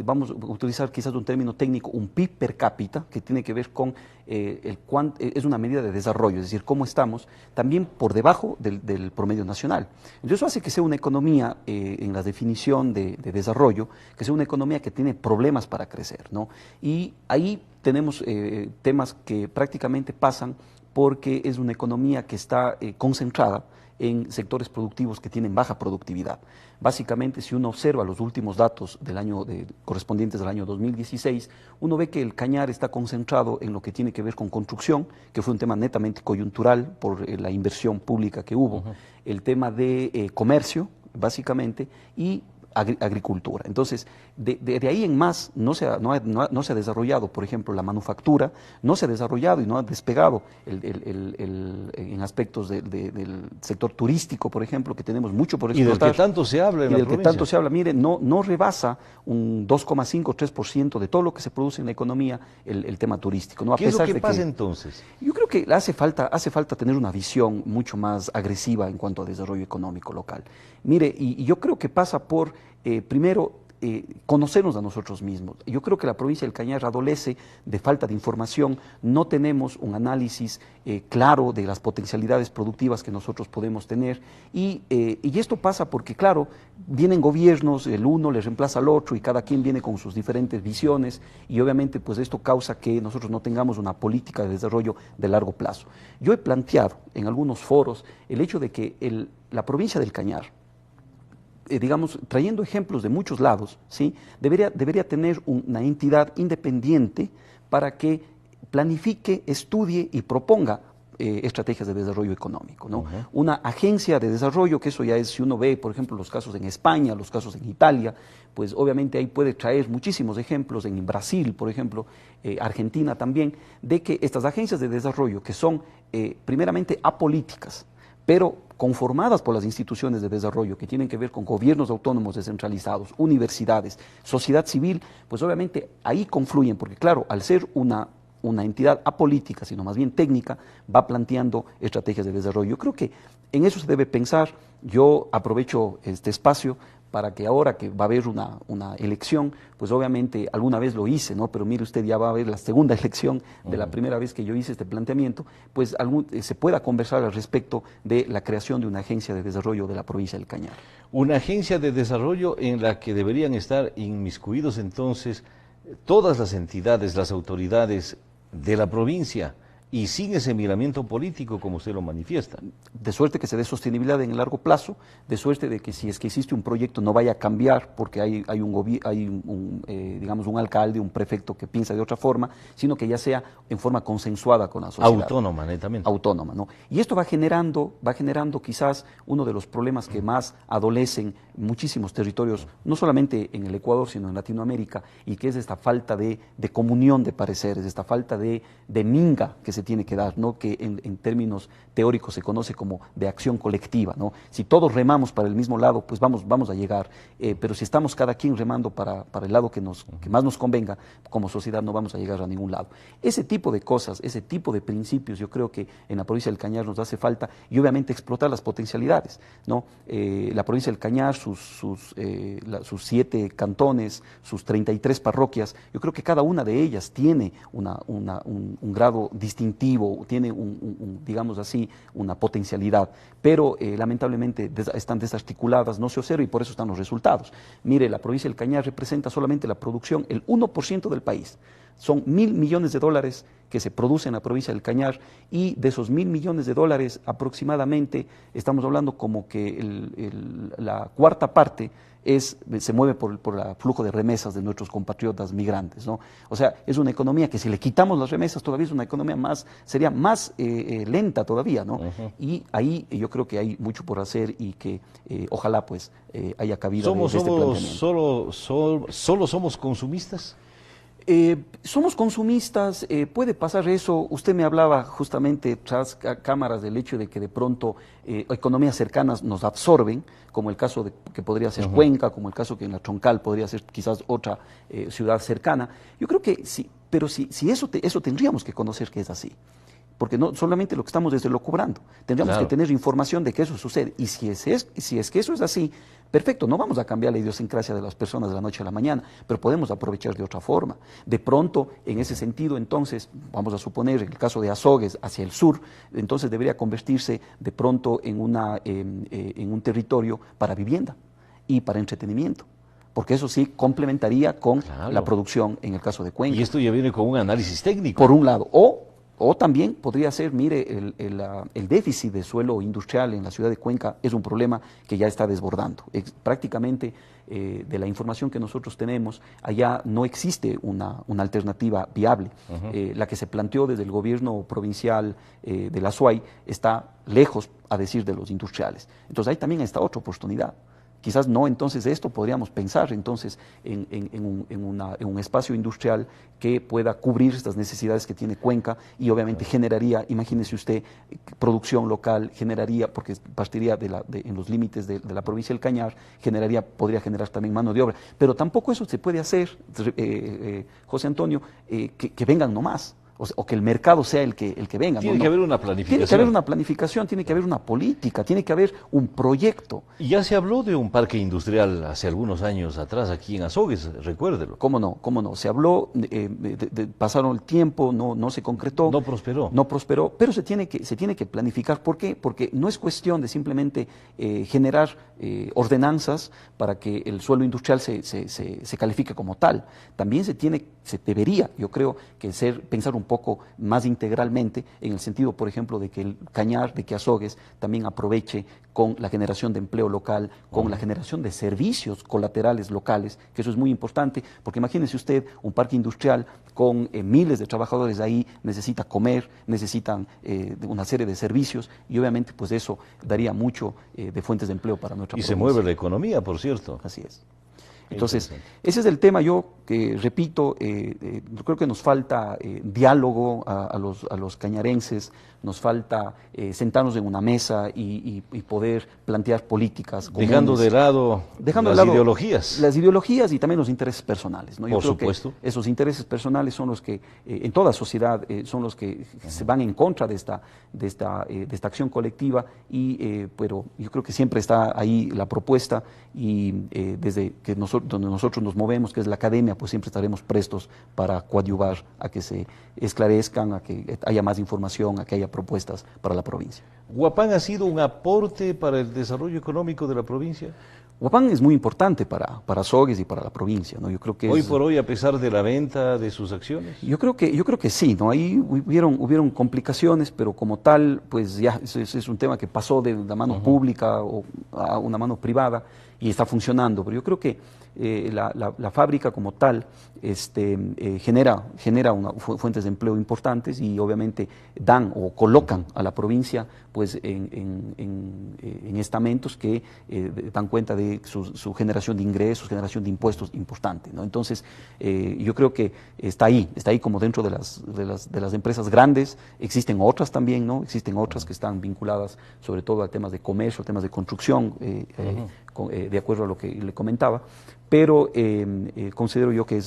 vamos a utilizar quizás un término técnico, un PIB per cápita, que tiene que ver con es una medida de desarrollo, es decir, cómo estamos también por debajo del promedio nacional. Entonces eso hace que sea una economía, en la definición de desarrollo, que sea una economía que tiene problemas para crecer, ¿no? Y ahí tenemos temas que prácticamente pasan porque es una economía que está concentrada en sectores productivos que tienen baja productividad. Básicamente, si uno observa los últimos datos correspondientes al año 2016, uno ve que el Cañar está concentrado en lo que tiene que ver con construcción, que fue un tema netamente coyuntural por la inversión pública que hubo, el tema de comercio, básicamente, y agricultura. Entonces, de ahí en más no se ha desarrollado, por ejemplo, la manufactura, no se ha desarrollado y no ha despegado en aspectos del sector turístico, por ejemplo, que tenemos mucho por explotar. Y del que tanto se habla en la provincia. Y del que tanto se habla, mire, no rebasa un 2,5 o 3% de todo lo que se produce en la economía el tema turístico, ¿no? ¿Qué es lo que pasa entonces? Yo creo que hace falta tener una visión mucho más agresiva en cuanto a desarrollo económico local. Mire, y yo creo que pasa por, primero, conocernos a nosotros mismos. Yo creo que la provincia del Cañar adolece de falta de información, no tenemos un análisis claro de las potencialidades productivas que nosotros podemos tener y esto pasa porque, claro, vienen gobiernos, el uno le reemplaza al otro y cada quien viene con sus diferentes visiones y obviamente pues esto causa que nosotros no tengamos una política de desarrollo de largo plazo. Yo he planteado en algunos foros el hecho de que la provincia del Cañar, digamos, trayendo ejemplos de muchos lados, ¿sí? debería tener una entidad independiente para que planifique, estudie y proponga estrategias de desarrollo económico, ¿no? Una agencia de desarrollo, que eso ya es, si uno ve, por ejemplo, los casos en España, los casos en Italia, pues obviamente ahí puede traer muchísimos ejemplos, en Brasil, por ejemplo, Argentina también, de que estas agencias de desarrollo, que son primeramente apolíticas, pero conformadas por las instituciones de desarrollo que tienen que ver con gobiernos autónomos descentralizados, universidades, sociedad civil, pues obviamente ahí confluyen, porque claro, al ser una entidad apolítica, sino más bien técnica, va planteando estrategias de desarrollo. Yo creo que en eso se debe pensar. Yo aprovecho este espacio para que ahora que va a haber una elección, pues obviamente alguna vez lo hice, ¿no? Pero mire usted, ya va a haber la segunda elección de la primera vez que yo hice este planteamiento, pues se pueda conversar al respecto de la creación de una agencia de desarrollo de la provincia del Cañar. Una agencia de desarrollo en la que deberían estar inmiscuidos entonces todas las entidades, las autoridades de la provincia, y sin ese miramiento político como usted lo manifiesta. De suerte que se dé sostenibilidad en el largo plazo, de suerte de que si es que existe un proyecto no vaya a cambiar porque hay digamos, un alcalde, un prefecto que piensa de otra forma, sino que ya sea en forma consensuada con la sociedad. Autónoma, netamente. Autónoma, ¿no? Y esto va generando quizás uno de los problemas que más adolecen muchísimos territorios, no solamente en el Ecuador, sino en Latinoamérica, y que es esta falta de comunión de pareceres, esta falta de minga que se tiene que dar, ¿no? Que en términos teóricos se conoce como de acción colectiva, ¿no? Si todos remamos para el mismo lado, pues vamos a llegar, pero si estamos cada quien remando para el lado que más nos convenga, como sociedad no vamos a llegar a ningún lado. Ese tipo de cosas, ese tipo de principios, yo creo que en la provincia del Cañar nos hace falta, y obviamente explotar las potencialidades, ¿no? La provincia del Cañar, sus 7 cantones, sus 33 parroquias, yo creo que cada una de ellas tiene un grado distintivo, tiene digamos así, una potencialidad, pero lamentablemente están desarticuladas, no se observa y por eso están los resultados. Mire, la provincia del Cañar representa solamente la producción, el 1% del país. Son 1.000 millones de dólares que se producen en la provincia del Cañar y de esos 1.000 millones de dólares aproximadamente, estamos hablando como que la cuarta parte se mueve por el flujo de remesas de nuestros compatriotas migrantes, ¿no? O sea, es una economía que si le quitamos las remesas todavía es una economía sería más lenta todavía, ¿no? Y ahí yo creo que hay mucho por hacer y que ojalá pues haya cabida de este planteamiento. ¿Solo somos consumistas? Somos consumistas, puede pasar eso. Usted me hablaba justamente tras cámaras del hecho de que de pronto economías cercanas nos absorben, como el caso que podría ser Cuenca, como el caso que en la Troncal podría ser quizás otra ciudad cercana. Yo creo que sí, pero si eso tendríamos que conocer que es así. Porque no solamente lo que estamos desde lo cobrando, tendríamos que tener información de que eso sucede. Y si es que eso es así, perfecto, no vamos a cambiar la idiosincrasia de las personas de la noche a la mañana, pero podemos aprovechar de otra forma. De pronto, en ese sentido, entonces, vamos a suponer, en el caso de Azogues, hacia el sur, entonces debería convertirse de pronto en un territorio para vivienda y para entretenimiento. Porque eso sí complementaría con la producción en el caso de Cuenca. Y esto ya viene con un análisis técnico. Por un lado, o O también podría ser, mire, el déficit de suelo industrial en la ciudad de Cuenca es un problema que ya está desbordando. Prácticamente, de la información que nosotros tenemos, allá no existe una alternativa viable. La que se planteó desde el gobierno provincial de la SUAY está lejos, a decir, de los industriales. Entonces ahí también está otra oportunidad. Quizás no, entonces esto podríamos pensar entonces en un espacio industrial que pueda cubrir estas necesidades que tiene Cuenca y obviamente generaría, imagínese usted, producción local, generaría, porque partiría en los límites de la provincia del Cañar, podría generar también mano de obra. Pero tampoco eso se puede hacer, José Antonio, que vengan nomás. O que el mercado sea el que venga. Tiene que haber una planificación. Tiene que haber una planificación, tiene que haber una política, tiene que haber un proyecto. Y ya se habló de un parque industrial hace algunos años atrás aquí en Azogues, recuérdelo. ¿Cómo no? ¿Cómo no? Se habló, pasaron el tiempo, no se concretó. No prosperó. No prosperó, pero se tiene que planificar. ¿Por qué? Porque no es cuestión de simplemente generar ordenanzas para que el suelo industrial se califique como tal. También se debería, yo creo, que pensar un poco más integralmente en el sentido, por ejemplo, de que el Cañar, de que Azogues también aproveche con la generación de empleo local, con la generación de servicios colaterales locales, que eso es muy importante, porque imagínese usted un parque industrial con miles de trabajadores ahí, necesita comer, necesitan una serie de servicios y obviamente pues eso daría mucho de fuentes de empleo para nuestra provincia. Y se mueve la economía, por cierto. Así es. Entonces, ese es el tema. Yo repito, creo que nos falta diálogo a los cañarenses, nos falta sentarnos en una mesa y poder plantear políticas comunes. Dejando de lado las ideologías. Las ideologías y también los intereses personales, ¿no? Yo por creo supuesto. Que esos intereses personales son los que, en toda sociedad, son los que se van en contra de esta acción colectiva, pero yo creo que siempre está ahí la propuesta y desde que donde nosotros nos movemos, que es la academia, pues siempre estaremos prestos para coadyuvar a que se esclarezcan, a que haya más información, a que haya propuestas para la provincia. ¿Huapán ha sido un aporte para el desarrollo económico de la provincia? Huapán es muy importante para Azogues y para la provincia, ¿no? Yo creo que hoy por hoy, a pesar de la venta de sus acciones. Yo creo que sí, ¿no? Ahí hubieron complicaciones, pero como tal, pues ya ese es un tema que pasó de la mano pública a una mano privada y está funcionando. Pero yo creo que la fábrica como tal genera fuentes de empleo importantes y obviamente dan o colocan a la provincia pues en estamentos que dan cuenta de su generación de ingresos, generación de impuestos importante, ¿no? Entonces yo creo que está ahí como dentro de las empresas grandes. Existen otras también, ¿no? Existen otras que están vinculadas sobre todo a temas de comercio, temas de construcción, de acuerdo a lo que le comentaba, pero considero yo que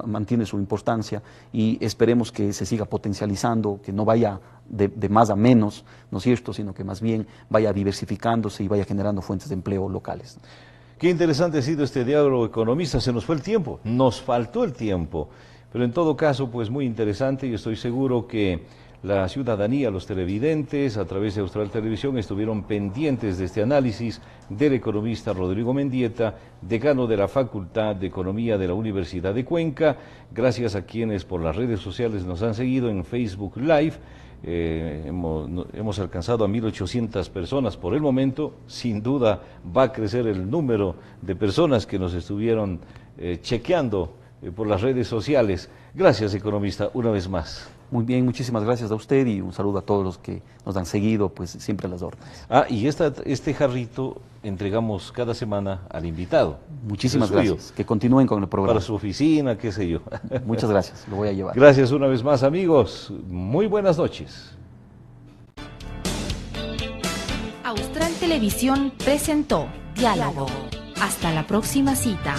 mantiene su importancia y esperemos que se siga potencializando, que no vaya de más a menos, ¿no es cierto?, sino que más bien vaya diversificándose y vaya generando fuentes de empleo locales. Qué interesante ha sido este diálogo economista. Se nos fue el tiempo, nos faltó el tiempo, pero en todo caso, pues muy interesante, y estoy seguro que la ciudadanía, los televidentes, a través de Austral Televisión, estuvieron pendientes de este análisis del economista Rodrigo Mendieta, decano de la Facultad de Economía de la Universidad de Cuenca. Gracias a quienes por las redes sociales nos han seguido en Facebook Live. Hemos alcanzado a 1.800 personas por el momento. Sin duda va a crecer el número de personas que nos estuvieron chequeando por las redes sociales. Gracias, economista, una vez más. Muy bien, muchísimas gracias a usted y un saludo a todos los que nos han seguido, pues siempre a las órdenes. Y este jarrito entregamos cada semana al invitado. Muchísimas gracias, que continúen con el programa. Para su oficina, qué sé yo. Muchas gracias, lo voy a llevar. Gracias una vez más, amigos. Muy buenas noches. Austral Televisión presentó Diálogo. Hasta la próxima cita.